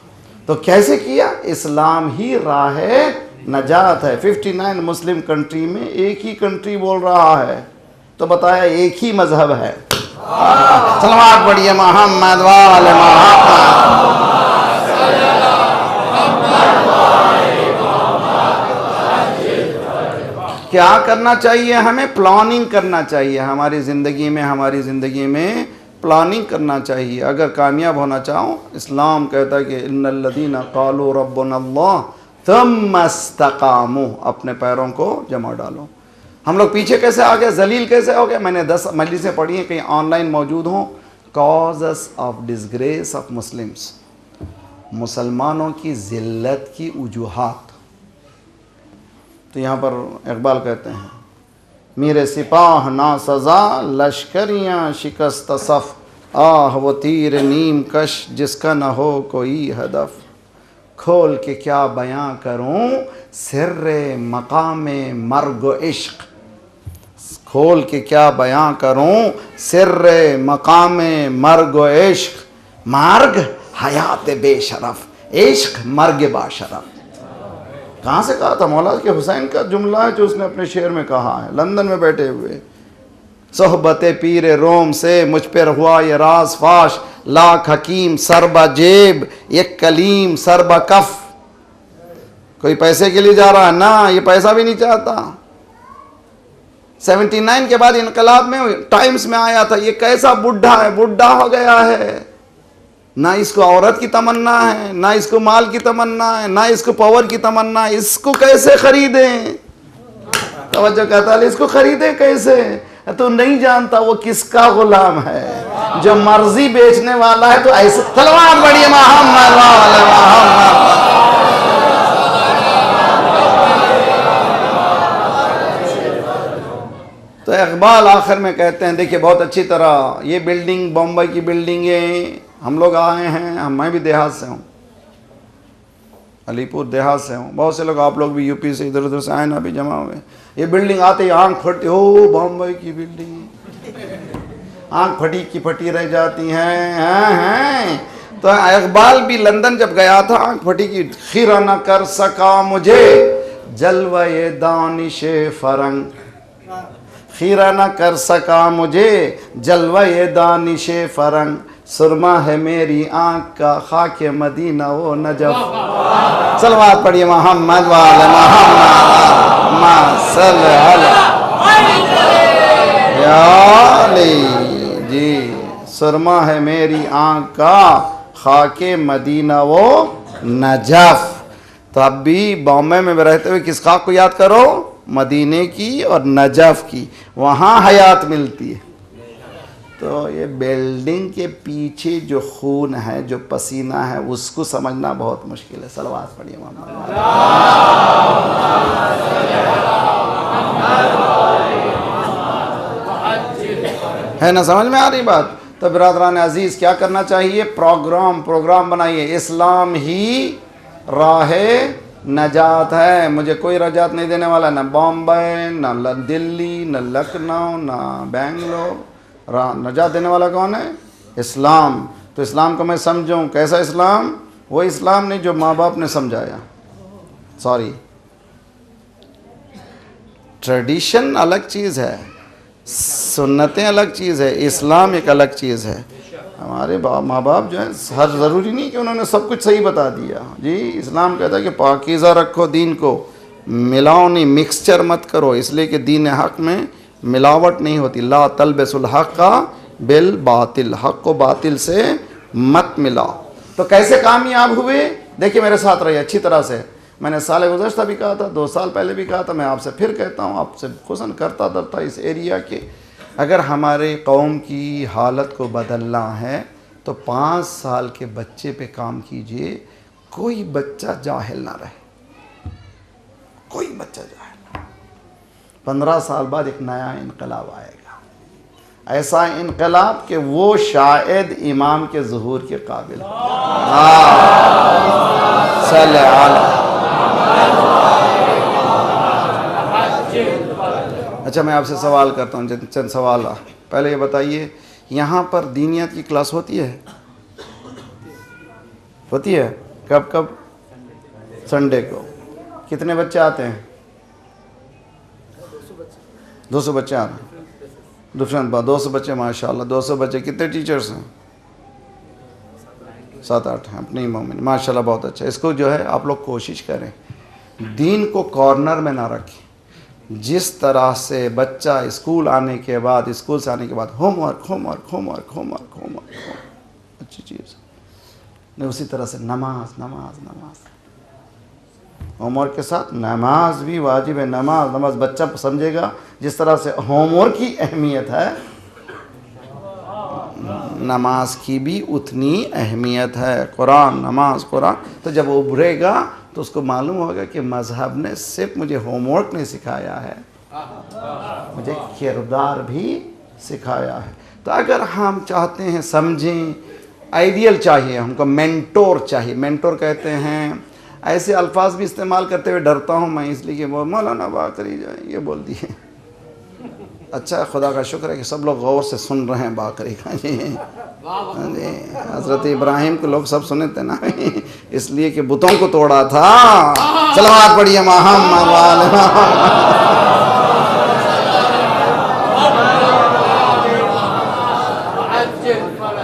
तो कैसे किया, इस्लाम ही राह नजात है। 59 मुस्लिम कंट्री में एक ही कंट्री बोल रहा है, तो बताया एक ही मजहब है। सलवात पढ़िए मोहम्मद वाले मोहम्मद। क्या करना चाहिए हमें, प्लानिंग करना चाहिए हमारी ज़िंदगी में प्लानिंग करना चाहिए। अगर कामयाब होना चाहो, इस्लाम कहता है कि इन्नल्लज़ीना क़ालू रब्बुनल्लाह थुम्मा इस्तक़ामू, अपने पैरों को जमा डालो। हम लोग पीछे कैसे आ गए, जलील कैसे हो गए। मैंने 10 मजलिसें पढ़ी हैं, कहीं ऑनलाइन मौजूद हों। Causes of disgrace of Muslims, मुसलमानों की ज़िल्लत की वजूहात। तो यहाँ पर इकबाल कहते हैं, मेरे सिपाह ना सज़ा लश्करियाँ शिकस्त सफ़, आह वो तीर नीम कश जिसका न हो कोई हदफ। खोल के क्या बयां करूं सिर्रे मकामे मर्ग इश्क, खोल के क्या बयां करूं सिर्रे मकामे मर्ग इश्क। मार्ग हयात बेशरफ, इश्क मर्ग बाशरफ। कहाँ से कहा था, मौला के हुसैन का जुमला है जो उसने अपने शेर में कहा है, लंदन में बैठे हुए। सोहबत पीर रोम से मुझ पर हुआ ये राज फाश, लाख हकीम सरबा जेब एक कलीम सरबा कफ। कोई पैसे के लिए जा रहा है ना, ये पैसा भी नहीं चाहता। 79 के बाद इनकलाब में टाइम्स में आया था, ये कैसा बुढ़ा है, बुढ़ा हो गया है, ना इसको औरत की तमन्ना है, ना इसको माल की तमन्ना है, ना इसको पावर की तमन्ना है, इसको कैसे खरीदें। तवज्जो कहता है, इसको खरीदे कैसे, तो नहीं जानता वो किसका गुलाम है, जो मर्जी बेचने वाला है। तो ऐसे तलवार बढ़िया मोहम्मद वाले मोहम्मद। तो इकबाल आखिर में कहते हैं, देखिए बहुत अच्छी तरह ये बिल्डिंग, बम्बई की बिल्डिंगें, हम लोग आए हैं, मैं भी देहात से हूँ, अलीपुर देहात से हूँ। बहुत से लोग, आप लोग भी यूपी से इधर उधर से आए ना, अभी जमा हुए। ये बिल्डिंग आते ही आँख फटती, हो बम्बई की बिल्डिंग, आँख फटी की फटी रह जाती हैं। तो इकबाल भी लंदन जब गया था, आँख फटी की, खीरा न कर सका मुझे जलवा-ए दानिश फरंग, खीरा न कर सका मुझे जलवा-ए दानिश फरंग। सुरमा है मेरी आँख का खाके मदीना वो नजफ। सलवात पढ़िए मोहम्मद वाले मोहम्मद जी। सुरमा है मेरी आँख का खाके मदीना वो नजफ। तो अब भी बॉम्बे में रहते हुए किस खाक को याद करो, मदीने की और नजफ की, वहाँ हयात मिलती है। तो ये बिल्डिंग के पीछे जो खून है, जो पसीना है, उसको समझना बहुत मुश्किल है। सलवात पढ़िए मोहम्मद। है ना, समझ में आ रही बात। तो बिरादरान अजीज़ क्या करना चाहिए, प्रोग्राम बनाइए। इस्लाम ही राह नजात है, मुझे कोई नजात नहीं देने वाला, ना बॉम्बे, ना दिल्ली, ना लखनऊ, ना बेंगलोर। नजात देने वाला कौन है, इस्लाम। तो इस्लाम को मैं समझूं, कैसा इस्लाम, वो इस्लाम नहीं जो माँ बाप ने समझाया, सॉरी, ट्रेडिशन अलग चीज़ है, सुन्नतें अलग चीज़ है, इस्लाम एक अलग चीज़ है। हमारे माँ बाप जो है, हर ज़रूरी नहीं कि उन्होंने सब कुछ सही बता दिया जी। इस्लाम कहता है कि पाकीज़ा रखो दीन को, मिलाओ नहीं, मिक्सचर मत करो, इसलिए कि दीन हक़ में मिलावट नहीं होती। ला तलबिसुल हक़्क़ बिल बातिल, हक़ को बातिल से मत मिलाओ। तो कैसे कामयाब हुए, देखिए मेरे साथ रहिए अच्छी तरह से। मैंने साल गुज़श्ता भी कहा था, 2 साल पहले भी कहा था, मैं आपसे फिर कहता हूँ, आपसे खुशन करता डरता इस एरिया के, अगर हमारे कौम की हालत को बदलना है तो 5 साल के बच्चे पे काम कीजिए, कोई बच्चा जाहिल ना रहे, कोई बच्चा जाहिल ना। 15 साल बाद एक नया इनकलाब आएगा, ऐसा इनकलाब कि वो शायद इमाम के ज़ुहूर के काबिल हो। अच्छा, मैं आपसे सवाल करता हूँ, चंद सवाल। पहले ये बताइए, यहाँ पर दीनियत की क्लास होती है? होती है। कब कब? संडे को। कितने बच्चे आते हैं? 200 बच्चे आते हैं। 200 बच्चे, माशाल्लाह। 200 बच्चे, कितने टीचर्स हैं? 7-8 हैं अपने इमाम में, माशाल्लाह, बहुत अच्छा। इसको जो है आप लोग कोशिश करें, दीन को कॉर्नर में ना रखें। जिस तरह से बच्चा स्कूल आने के बाद, स्कूल से आने के बाद homework homework homework homework homework, अच्छी चीज़ नहीं, उसी तरह से नमाज नमाज नमाज, होमवर्क के साथ नमाज भी वाजिब है। नमाज बच्चा समझेगा, जिस तरह से होमवर्क की अहमियत है, नमाज की भी उतनी अहमियत है। कुरान, नमाज, कुरान। तो जब वो उभरेगा तो उसको मालूम होगा कि मज़हब ने सिर्फ मुझे होमवर्क नहीं सिखाया है, मुझे किरदार भी सिखाया है। तो अगर हम चाहते हैं समझें, आइडियल चाहिए हमको, मेंटोर चाहिए। मेंटोर कहते हैं, ऐसे अल्फाज भी इस्तेमाल करते हुए डरता हूँ मैं, इसलिए कि वो मौलाना बाकरी जाए ये बोल दिए। अच्छा, खुदा का शुक्र है कि सब लोग गौर से सुन रहे हैं बाकरी का जी। हज़रत इब्राहिम को लोग सब सुने थे ना, इसलिए कि बुतों को तोड़ा था। सलावत पढ़िए मोहम्मद वाले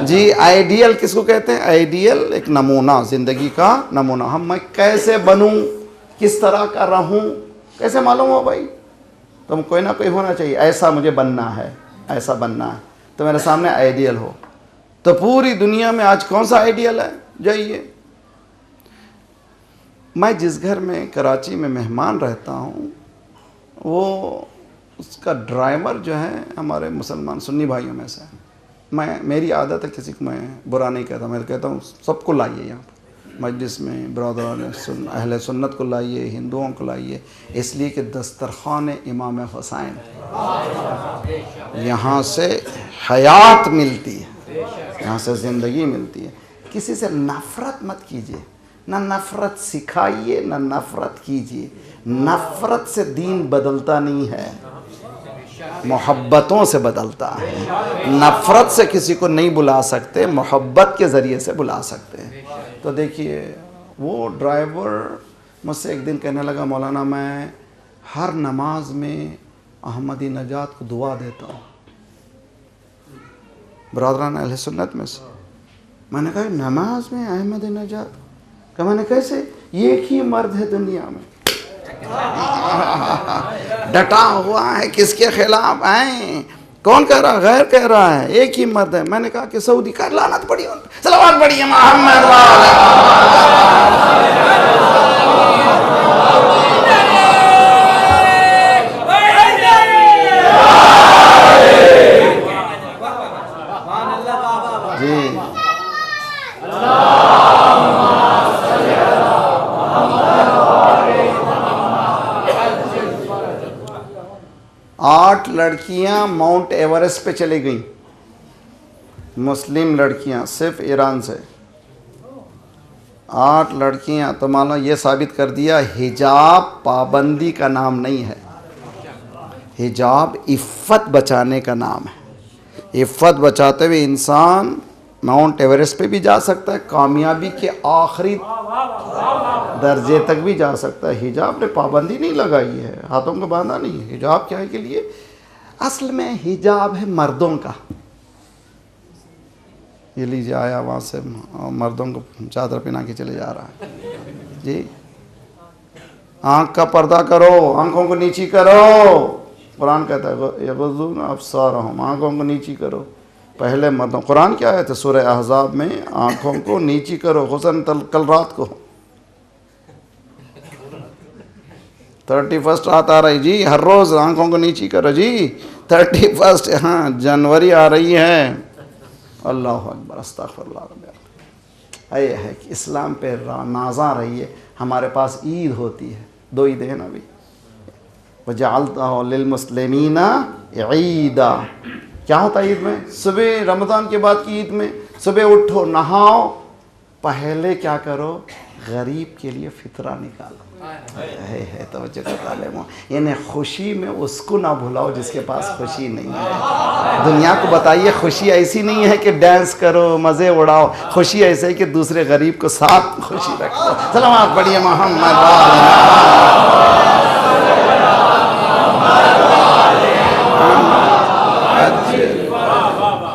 जी। आइडियल किसको कहते हैं? आइडियल एक नमूना, ज़िंदगी का नमूना। मैं कैसे बनूं, किस तरह का रहूं, कैसे मालूम हो भाई? तो कोई ना कोई होना चाहिए, ऐसा मुझे बनना है, ऐसा बनना है। तो मेरे सामने आइडियल हो। तो पूरी दुनिया में आज कौन सा आइडियल है? जाइए, मैं जिस घर में कराची में मेहमान रहता हूँ, वो उसका ड्राइवर जो है हमारे मुसलमान सुन्नी भाइयों में से। मेरी आदत है किसी को मैं बुरा नहीं कहता, मैं कहता हूँ सबको लाइए यहाँ पर मजलिस में, ब्रदर अहले सुन्नत को लाइए, हिंदुओं को लाइए, इसलिए कि दस्तरखान इमाम हुसैन, यहाँ से हयात मिलती है, यहाँ से ज़िंदगी मिलती है। किसी से नफ़रत मत कीजिए, ना नफ़रत सिखाइए ना नफ़रत कीजिए। नफ़रत से दीन बदलता नहीं है, मोहब्बतों से बदलता है। नफ़रत से किसी को नहीं बुला सकते, मोहब्बत के ज़रिए से बुला सकते हैं। तो देखिए, वो ड्राइवर मुझसे एक दिन कहने लगा, मौलाना मैं हर नमाज में अहमदी नजात को दुआ देता हूँ, बरादरान अहले सुन्नत में से। मैंने कहा नमाज में अहमदी नजात? कहा मैंने कैसे? एक ही मर्द है दुनिया में डटा हुआ है, किसके खिलाफ है? कौन कह रहा? गैर कह रहा है, एक ही मर्द है। मैंने कहा कि सऊदी का लानत पड़ी उन पे, सलावत पढ़िए मोहम्मद जी। 8 लड़कियां माउंट एवरेस्ट पे चली गईं। मुस्लिम लड़कियां सिर्फ ईरान से 8 लड़कियां, तो मान लो ये साबित कर दिया हिजाब पाबंदी का नाम नहीं है, हिजाब इफ़्फ़त बचाने का नाम है। इफ़्फ़त बचाते हुए इंसान माउंट एवरेस्ट पे भी जा सकता है, कामयाबी के आखिरी दर्जे तक भी जा सकता है। हिजाब ने पाबंदी नहीं लगाई है, हाथों को बांधा नहीं है। हिजाब क्या है के लिए? असल में हिजाब है मर्दों का। ये लीजिए आया वहाँ से, मर्दों को चादर पहना के चले जा रहा है जी। आँख का पर्दा करो, आँखों को नीची करो। कुरान कहता है यग़ुज़्ज़ू अब्सारहुम, आँखों को नीची करो। पहले मर्दों, कुरान क्या है? तो सूरह अहज़ाब में आँखों को नीची करो। हुसन कल रात को 31 रात आ रही जी, हर रोज़ आँखों को नीची करो जी। 31 हाँ जनवरी आ रही है। अल्लाह अकबर, अस्तग़फ़िरुल्लाह। ये है कि इस्लाम पे नाज़ा रही है। हमारे पास ईद होती है, 2 ईदें हैं ना अभी। वजअलतहु लिलमुस्लिमीना ईदा। क्या होता है ईद में? सुबह रमज़ान के बाद की ईद में सुबह उठो, नहाओ, पहले क्या करो? गरीब के लिए फितरा निकालो। है तवज्जो करो, यानी खुशी में उसको ना भुलाओ जिसके पास खुशी नहीं है। दुनिया को बताइए खुशी ऐसी नहीं है कि डांस करो, मज़े उड़ाओ। खुशी ऐसे है कि दूसरे गरीब को साथ खुशी रखो। सलावत पढ़िए मोहम्मद।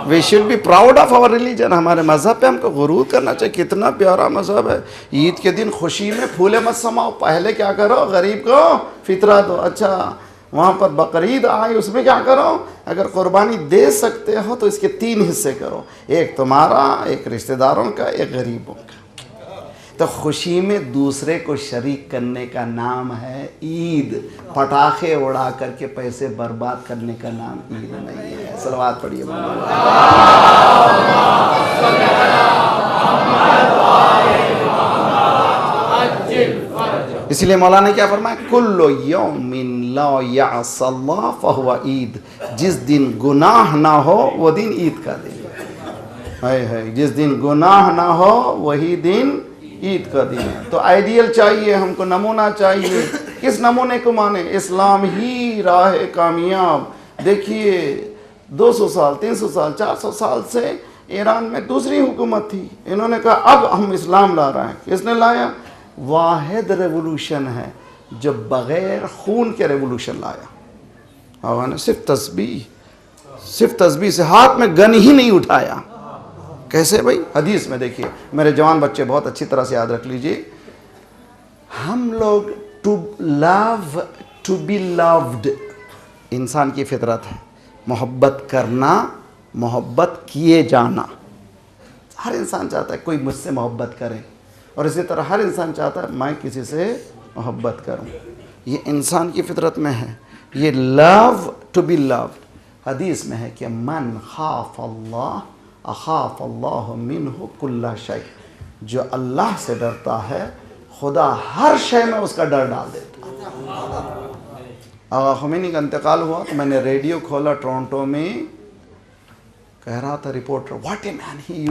We should be proud of our religion. हमारे मज़हब पे हमको गुरूर करना चाहिए, कितना प्यारा मज़हब है। ईद के दिन खुशी में फूले मत समाओ, पहले क्या करो? गरीब को फितरा दो। अच्छा, वहाँ पर बकरीद आई, उसमें क्या करो? अगर कुर्बानी दे सकते हो तो इसके 3 हिस्से करो, एक तुम्हारा, एक रिश्तेदारों का, एक गरीबों का। तो खुशी में दूसरे को शरीक करने का नाम है ईद। पटाखे उड़ा करके पैसे बर्बाद करने का नाम ईद नहीं है। सलवात पढ़िए। इसलिए मौलाना ने क्या फरमाया? कुल्लु यौमिन ला यअसल्लाह फहुवा ईद। जिस दिन गुनाह ना हो वो दिन ईद का दिन है। जिस दिन गुनाह ना हो वही दिन ईद का दिन है। तो आइडियल चाहिए हमको, नमूना चाहिए। किस नमूने को माने? इस्लाम ही राह कामयाब। देखिए 200 साल, 300 साल, 400 साल से ईरान में दूसरी हुकूमत थी। इन्होंने कहा अब हम इस्लाम ला रहे हैं। किसने लाया? वाहिद रेवोल्यूशन है जो बग़ैर खून के रेवोल्यूशन लाया। और सिर्फ तस्बीह से, हाथ में गन ही नहीं उठाया। कैसे भाई? हदीस में देखिए, मेरे जवान बच्चे बहुत अच्छी तरह से याद रख लीजिए। हम लोग टू बी लव्ड, इंसान की फितरत है। मोहब्बत करना, मोहब्बत किए जाना। हर इंसान चाहता है कोई मुझसे मोहब्बत करे, और इसी तरह हर इंसान चाहता है मैं किसी से मोहब्बत करूं। ये इंसान की फितरत में है। ये लव, टू बी लव्ड। हदीस में है कि मन खाफ अल्लाह अखाफ अल्लाह मिन्हु कुल्ला शै। जो अल्लाह से डरता है खुदा हर शय में उसका डर डाल देता है। आगा ख़ुमैनी का इंतकाल हुआ तो मैंने रेडियो खोला टोरंटो में, कह रहा था reporter, what a man he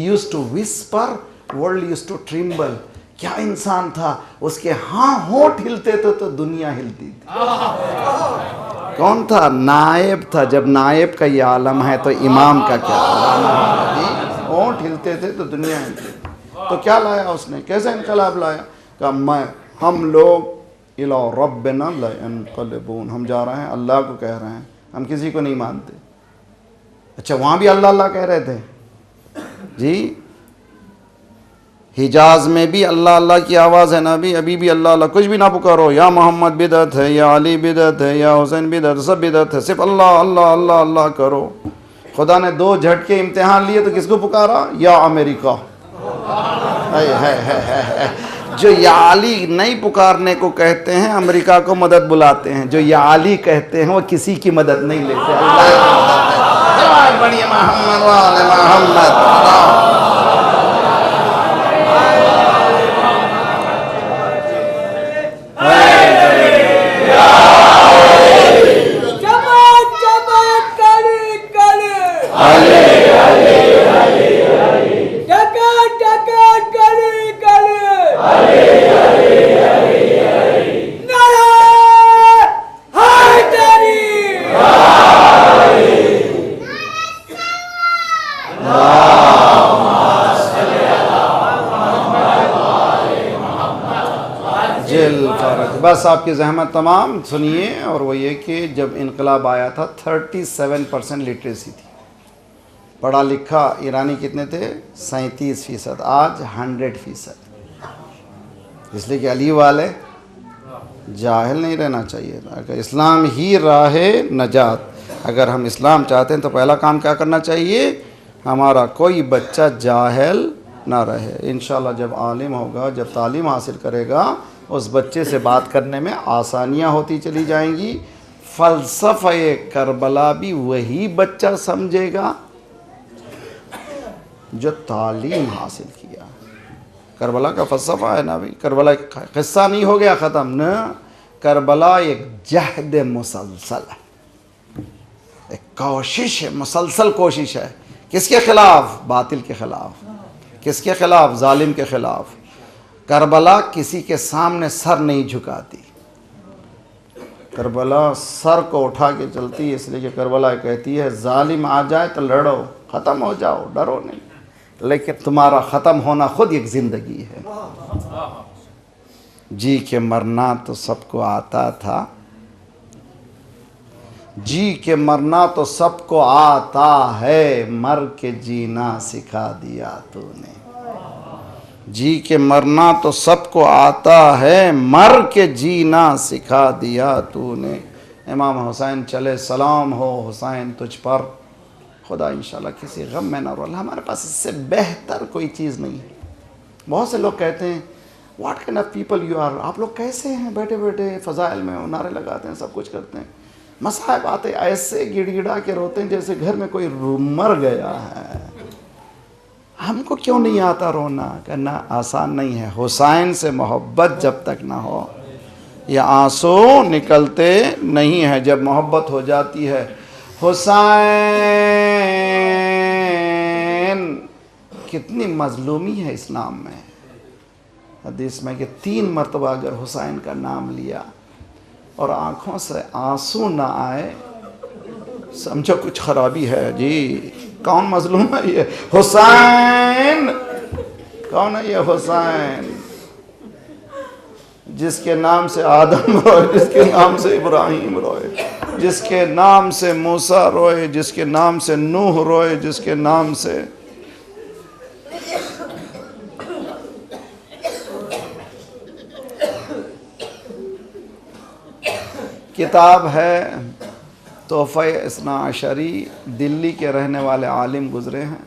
used to whisper, world used to tremble. क्या इंसान था, उसके हाँ होंठ हिलते थे तो दुनिया हिलती थी। कौन था? नायब था। जब नायब का ये आलम है तो इमाम का क्या? होंठ हिलते थे तो दुनिया हिलती थी। तो क्या लाया उसने? कैसा इनकलाब लाया? कहा हम लोग इला रब्बिना लयनक़लिबून, हम जा रहे हैं अल्लाह को कह रहे हैं, हम किसी को नहीं मानते। अच्छा, वहाँ भी अल्लाह अल्लाह कह रहे थे जी। हिजाज में भी अल्लाह अल्लाह की आवाज़ है ना अभी भी अल्लाह अल्लाह। कुछ भी ना पुकारो, या मोहम्मद बिदअत है, या अली बिदअत है, या हुसैन बिदअत, सब बिदअत है। सिर्फ अल्लाह अल्लाह अल्लाह अल्लाह करो। खुदा ने 2 झटके इम्तिहान लिए तो किसको पुकारा? या अमेरिका। है। जो या अली नहीं पुकारने को कहते हैं अमेरिका को मदद बुलाते हैं, जो या अली कहते हैं वो किसी की मदद नहीं लेते। अल्लाह बढ़िया मोहम्मद वाले मोहम्मद। अले बस आपकी जहमत तमाम सुनिए। और वो ये कि जब इनकलाब आया था 37% लिटरेसी थी, पढ़ा लिखा ईरानी कितने थे? 37%। आज 100%। इसलिए कि अली वाले जाहिल नहीं रहना चाहिए। अगर इस्लाम ही राह नजात, अगर हम इस्लाम चाहते हैं तो पहला काम क्या करना चाहिए? हमारा कोई बच्चा जाहिल ना रहे। इंशाल्लाह जब आलिम होगा, जब तालीम हासिल करेगा, उस बच्चे से बात करने में आसानियाँ होती चली जाएंगी। फ़लसफ़े करबला भी वही बच्चा समझेगा जो तालीम हासिल किया। करबला का फ़लसफ़ा है ना भाई, करबला एक क़िस्सा नहीं हो गया ख़त्म न, करबला एक जहद मुसलसल है, एक कोशिश है, मुसलसल कोशिश है। किसके ख़िलाफ़? बातिल के ख़िलाफ़। किसके ख़िलाफ़? जालिम के ख़िलाफ़। करबला किसी के सामने सर नहीं झुकाती, करबला सर को उठा के चलती है। इसलिए कि करबला कहती है जालिम आ जाए तो लड़ो, ख़त्म हो जाओ, डरो नहीं, लेकिन तुम्हारा ख़त्म होना खुद एक ज़िंदगी है। जी के मरना तो सबको आता था, जी के मरना तो सबको आता है, मर के जीना सिखा दिया तूने। जी के मरना तो सबको आता है, मर के जीना सिखा दिया तूने। इमाम हुसैन चले सलाम हो हुसैन तुझ पर, खुदा इंशाल्लाह किसी गम में ना रोला। हमारे पास इससे बेहतर कोई चीज़ नहीं है। बहुत से लोग कहते हैं what kind of people you are, आप लोग कैसे हैं? बैठे बैठे फ़ज़ाइल में नारे लगाते हैं, सब कुछ करते हैं, मसाइब आते ऐसे गिड़गिड़ा के रोते हैं जैसे घर में कोई मर गया है। हमको क्यों नहीं आता रोना? करना आसान नहीं है। हुसैन से मोहब्बत जब तक ना हो, या आंसू निकलते नहीं हैं। जब मोहब्बत हो जाती है, हुसैन कितनी मजलूमी है इस्लाम में। हदीस में कि 3 मरतबा अगर हुसैन का नाम लिया और आँखों से आंसू ना आए, समझो कुछ खराबी है जी। कौन मजलूम है ये? हुसैन। कौन है ये हुसैन? जिसके नाम से आदम रोए, जिसके नाम से इब्राहिम रोए, जिसके नाम से मूसा रोए, जिसके नाम से नूह रोए, जिसके नाम से किताब है तोहफ़ा इस्ना अशरी, दिल्ली के रहने वाले आलिम गुज़रे हैं,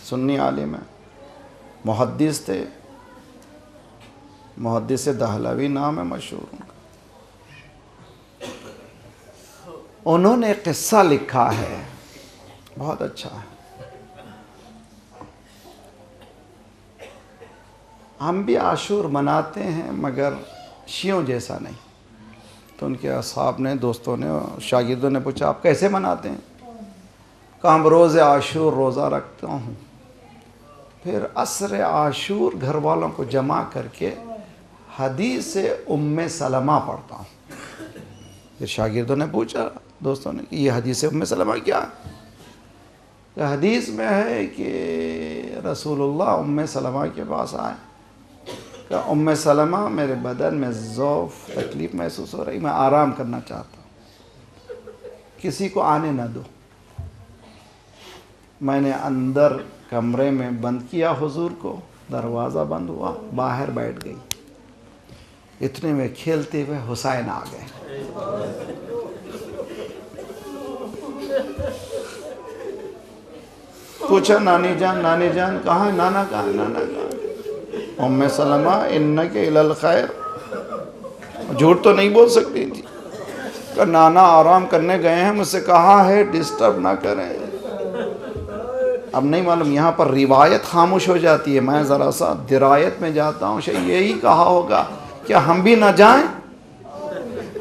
सुन्नी आलिम है, मुहद्दिस थे, मुहद्दिस दहलवी नाम है मशहूर उनका। उन्होंने एक क़िस्सा लिखा है, बहुत अच्छा है। हम भी आशूर मनाते हैं मगर शियों जैसा नहीं। तो उनके असहाब ने, दोस्तों ने, शागिर्दों ने पूछा आप कैसे मनाते हैं? कहा हम रोज़ आशूर रोज़ा रखता हूँ, फिर असर आशूर घर वालों को जमा करके हदीस उम्मे सलमा पढ़ता हूँ। फिर शागिर्दों ने पूछा, दोस्तों ने, कि ये हदीस उम्मे सलमा क्या है? तो हदीस में है कि रसूलुल्लाह उम्मे सलमा के पास आए, कि उम्मे सलमा मेरे बदन में ज़ौफ़ तकलीफ़ महसूस हो रही, मैं आराम करना चाहता हूँ, किसी को आने ना दो। मैंने अंदर कमरे में बंद किया हुजूर को, दरवाज़ा बंद हुआ, बाहर बैठ गई। इतने में खेलते हुए हुसैन आ गए। पूछा नानी जान कहाँ है? नाना कहाँ है? नाना कहाँ? उम्मे सलमा इन्नके इलल खैर, झूठ तो नहीं बोल सकती थी। का नाना आराम करने गए हैं, मुझसे कहा है डिस्टर्ब ना करें। अब नहीं मालूम, यहाँ पर रिवायत खामोश हो जाती है, मैं ज़रा सा दिरायत में जाता हूँ। शायद यही कहा होगा, क्या हम भी ना जाएं?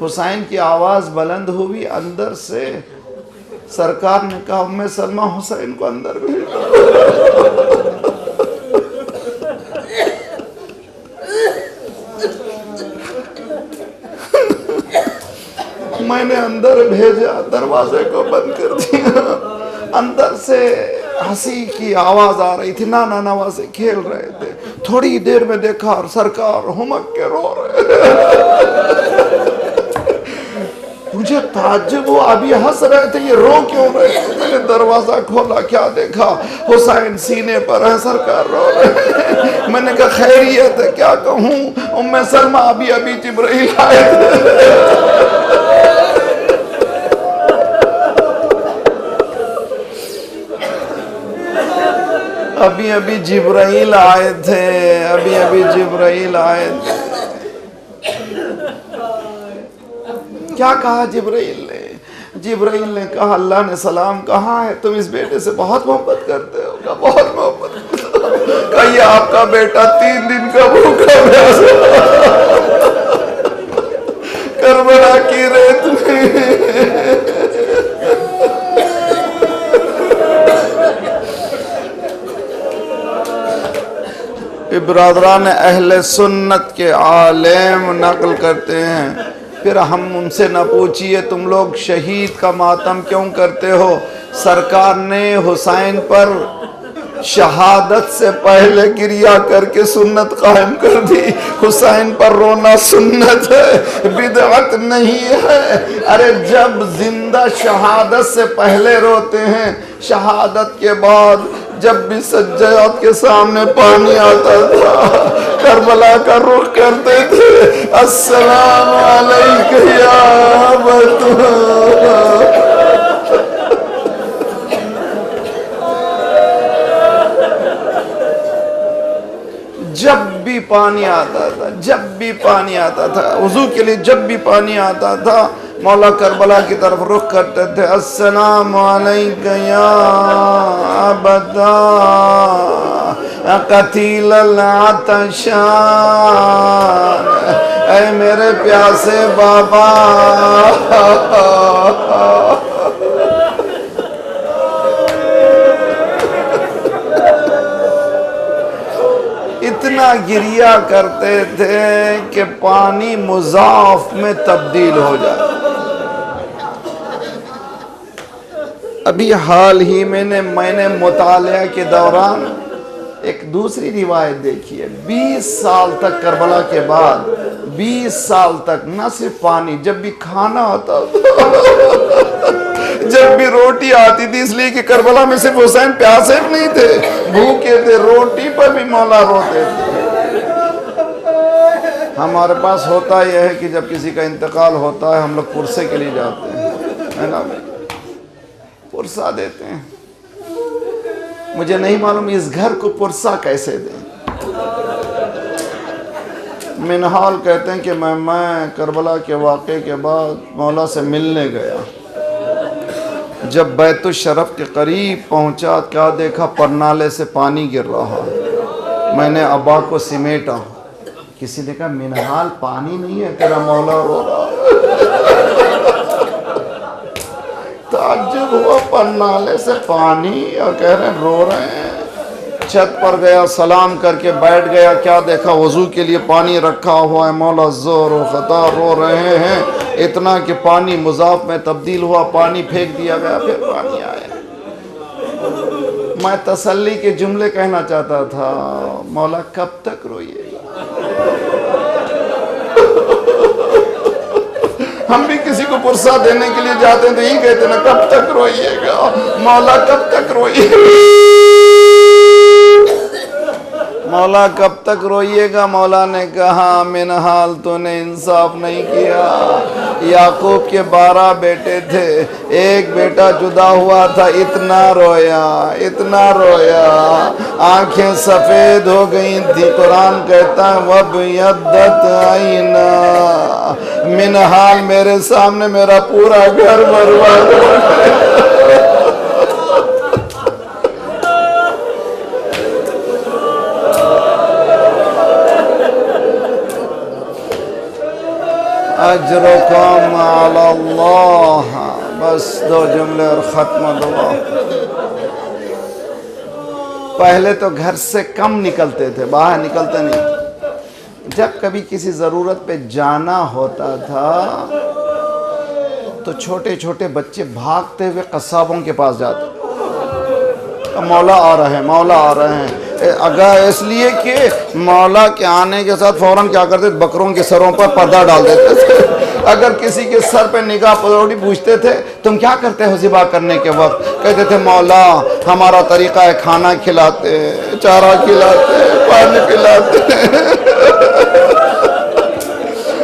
हुसैन की आवाज़ बुलंद हुई अंदर से, सरकार ने कहा उम्मे सलमा हुसैन को अंदर भेज। मैंने अंदर भेजा, दरवाजे को बंद कर दिया। अंदर से हंसी की आवाज आ रही थी, नाना नवासे खेल रहे थे। थोड़ी देर में देखा सरकार हुमक के रो रहे। मुझे ताज्जुब हुआ, अभी हंस रहे थे, ये रो क्यों रहे थे? मैंने दरवाजा खोला, क्या देखा, हुसैन सीने पर है, सरकार रो रहे। मैंने कहा खैरियत है? क्या कहूँ, उम्मे सलमा अभी अभी जिब्राइल आए थे। अभी अभी जिब्राइल आए थे, अभी अभी जिब्राइल आए थे। क्या कहा जिब्राइल ने? जिब्राइल ने कहा अल्लाह ने सलाम कहा है, तुम इस बेटे से बहुत मोहब्बत करते हो? कहा बहुत मोहब्बत करते हो। कहा ये आपका बेटा 3 दिन का भूखा प्यासा करबला की रेत में। बिरादरान अहले सुन्नत के आलेम नकल करते हैं। फिर हम उनसे न पूछिए तुम लोग शहीद का मातम क्यों करते हो? सरकार ने हुसैन पर शहादत से पहले गिरिया करके सुन्नत कायम कर दी। हुसैन पर रोना सुन्नत है, बिदअत नहीं है। अरे जब जिंदा शहादत से पहले रोते हैं, शहादत के बाद जब भी सज्जाद के सामने पानी आता था, करबला का रुख करते थे, अस्सलाम अलैकुम या अबा। जब भी पानी आता था, जब भी पानी आता था, वुजू के लिए जब भी पानी आता था, मौला करबला की तरफ रुख करते थे, अस्सलाम अलैकुम या अबदा कतील अतशान, ऐ मेरे प्यासे बाबा। इतना गिरिया करते थे कि पानी मुजाफ में तब्दील हो जाए। अभी हाल ही में मैंने मुतालिया के दौरान एक दूसरी रिवायत देखी है। 20 साल तक करबला के बाद 20 साल तक न सिर्फ पानी, जब भी खाना होता जब भी रोटी आती थी, इसलिए कि करबला में सिर्फ हुसैन प्यासे नहीं थे, भूखे थे, रोटी पर भी मौला रोते थे। हमारे पास होता यह है कि जब किसी का इंतकाल होता है हम लोग पुरसे के लिए जाते हैं, है ना, पुरसा देते हैं। मुझे नहीं मालूम इस घर को पुरसा कैसे दें। मिनहाल कहते हैं कि मैं करबला के वाक़े के बाद मौला से मिलने गया। जब बैतुल शरफ के करीब पहुंचा, क्या देखा, परनाले से पानी गिर रहा है। मैंने अब्बा को सिमेटा। किसी ने कहा मिनहाल पानी नहीं है, तेरा मौला रो रहा है। ताज्जुब हुआ, परनाले से पानी और कह रहे हैं रो रहे हैं। छत पर गया, सलाम करके बैठ गया, क्या देखा, वजू के लिए पानी रखा हुआ है, मौला ज़ोर व ख़ता रो रहे हैं। इतना कि पानी मुज़ाफ में तब्दील हुआ, पानी फेंक दिया गया, फिर पानी आया। मैं तसल्ली के जुमले कहना चाहता था, मौला कब तक रोइएगा? हम भी किसी को पुरसा देने के लिए जाते हैं तो यही कहते ना, कब तक रोइएगा मौला, कब तक रोइएगा मौला, कब तक रोइएगा? मौला ने कहा मिनहाल तूने इंसाफ नहीं किया। याकूब के 12 बेटे थे, एक बेटा जुदा हुआ था, इतना रोया, इतना रोया, आंखें सफ़ेद हो गई थी। कुरान कहता है वब यद्दत आईना, मिनहाल मेरे सामने मेरा पूरा घर बर्बाद हो गया। अजरुकुम अल्लाह। बस 2 जुमले और ख़त्म दुआ। पहले तो घर से कम निकलते थे, बाहर निकलते नहीं। जब कभी किसी ज़रूरत पे जाना होता था तो छोटे छोटे बच्चे भागते हुए कस्साबों के पास जाते। मौला आ रहे हैं, मौला आ रहे हैं। अगर इसलिए कि मौला के आने के साथ फ़ौरन क्या करते, बकरों के सरों पर पर्दा डाल देते थे। अगर किसी के सर पे निगाह पड़ोड़ी पूछते थे तुम क्या करते हो ज़िबा करने के वक्त, कहते थे मौला हमारा तरीक़ा है खाना खिलाते, चारा खिलाते, पानी पिलाते।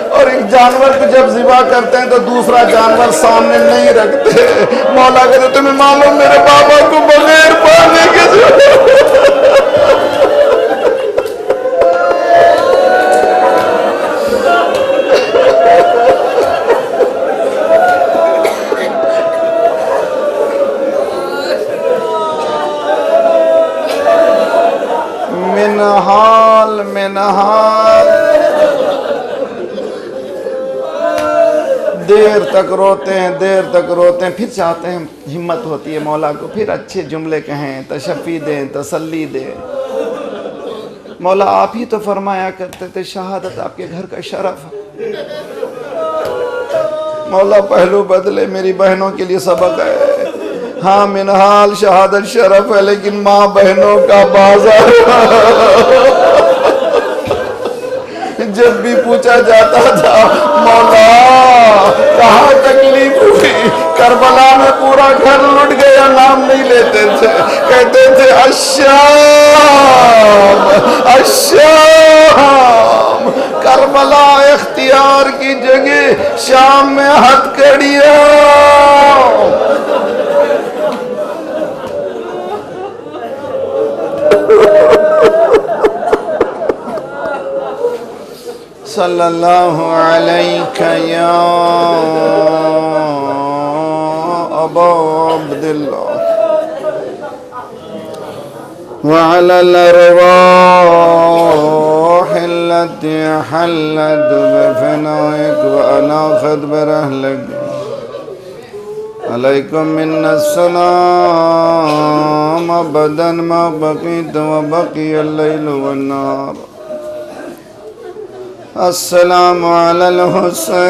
और एक जानवर को जब ज़िबा करते हैं तो दूसरा जानवर सामने नहीं रखते। मौला कहते तुम्हें मालूम मेरे बाबा को बगैर पानी के मिनहाल देर तक रोते हैं, देर तक रोते हैं, फिर चाहते हैं, हिम्मत होती है मौला को फिर अच्छे जुमले कहें, तशफ़ी दें, तसल्ली दें। मौला आप ही तो फरमाया करते थे शहादत आपके घर का शरफ है। मौला पहलू बदले, मेरी बहनों के लिए सबक है। हाँ मिनहाल शहादत शरफ है, लेकिन माँ बहनों का बाजार। जब भी पूछा जाता था मौला कहाँ तकलीफ हुई, करबला में पूरा घर लुट गया, नाम नहीं लेते थे, कहते थे अश्शाम अश्शाम। करबला इख्तियार की जगह शाम में हथकड़ियाँ। सल्लल्लाहु अलैका या अबा अब्दुल्लाह व अलल अरवाह अल्लती हल्लत बिफनाइक व अनाखत बिरहलक अलैकुम मिन्नस्सलाम अबदन मा बक़ीत व बक़ियल लैल वन्नार। अस्सलामु अलल हुसैन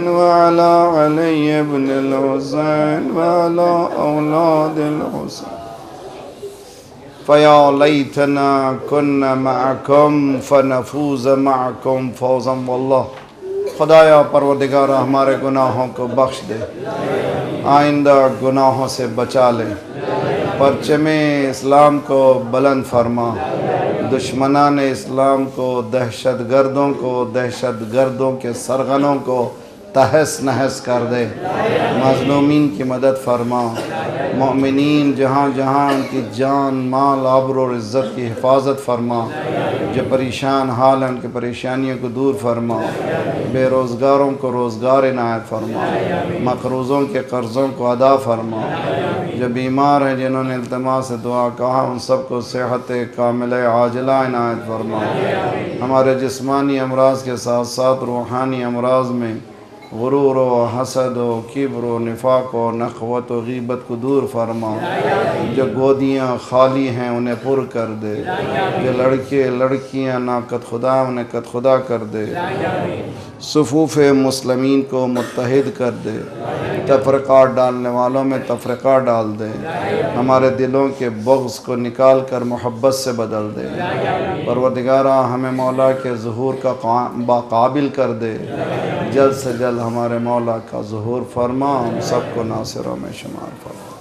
व अला अली इब्निल हुसैन व अला औलादिल हुसैन फ़या लैतना कुन्ना मअकुम फ़नफ़ूज़ मअकुम फ़ौज़न वल्लाह। खुदाया परवरदिगार हमारे गुनाहों को बख्श दे, आइंदा गुनाहों से बचा ले, परचमे इस्लाम को बुलंद फरमा, दुश्मनान इस्लाम को, दहशत गर्दों के सरगनों को तहस नहस कर दे, मज़लूमीन की मदद फरमा, मोमिनीन जहाँ जहाँ उनकी जान माल आबरू और इज़्ज़त की हिफाजत फरमा, जो परेशान हाल हैं उनकी परेशानियों को दूर फरमा, बेरोज़गारों को रोज़गार इनायत फरमा, मक़रूज़ों के कर्ज़ों को अदा फरमा, जो बीमार हैं जिन्होंने इल्तिमास से दुआ कहा उन सबको सेहत कामिल आजिला इनायत फरमा। हमारे जिस्मानी अमराज के साथ साथ रूहानी अमराज में गुरूर व हसद व किब्र व निफाक व नख़वत व गीबत को दूर फरमा। जो गोदियाँ खाली हैं उन्हें पुर कर दे, जो लड़के लड़कियाँ नाकत खुदा उन्हें कत खुदा कर दे, सुफूफ़ मुस्लिमीन को मुत्तहिद कर दे, तफ़रक़ा डालने वालों में तफ़रक़ा डाल दे, हमारे दिलों के बुग़्ज़ को निकाल कर मोहब्बत से बदल दे। परवरदिगारा हमें मौला के ज़ुहूर का बाक़ाबिल कर दे, जल्द से जल्द हमारे मौला का ज़ुहूर फरमा, हम सबको नासिरों में शुमार फरमा।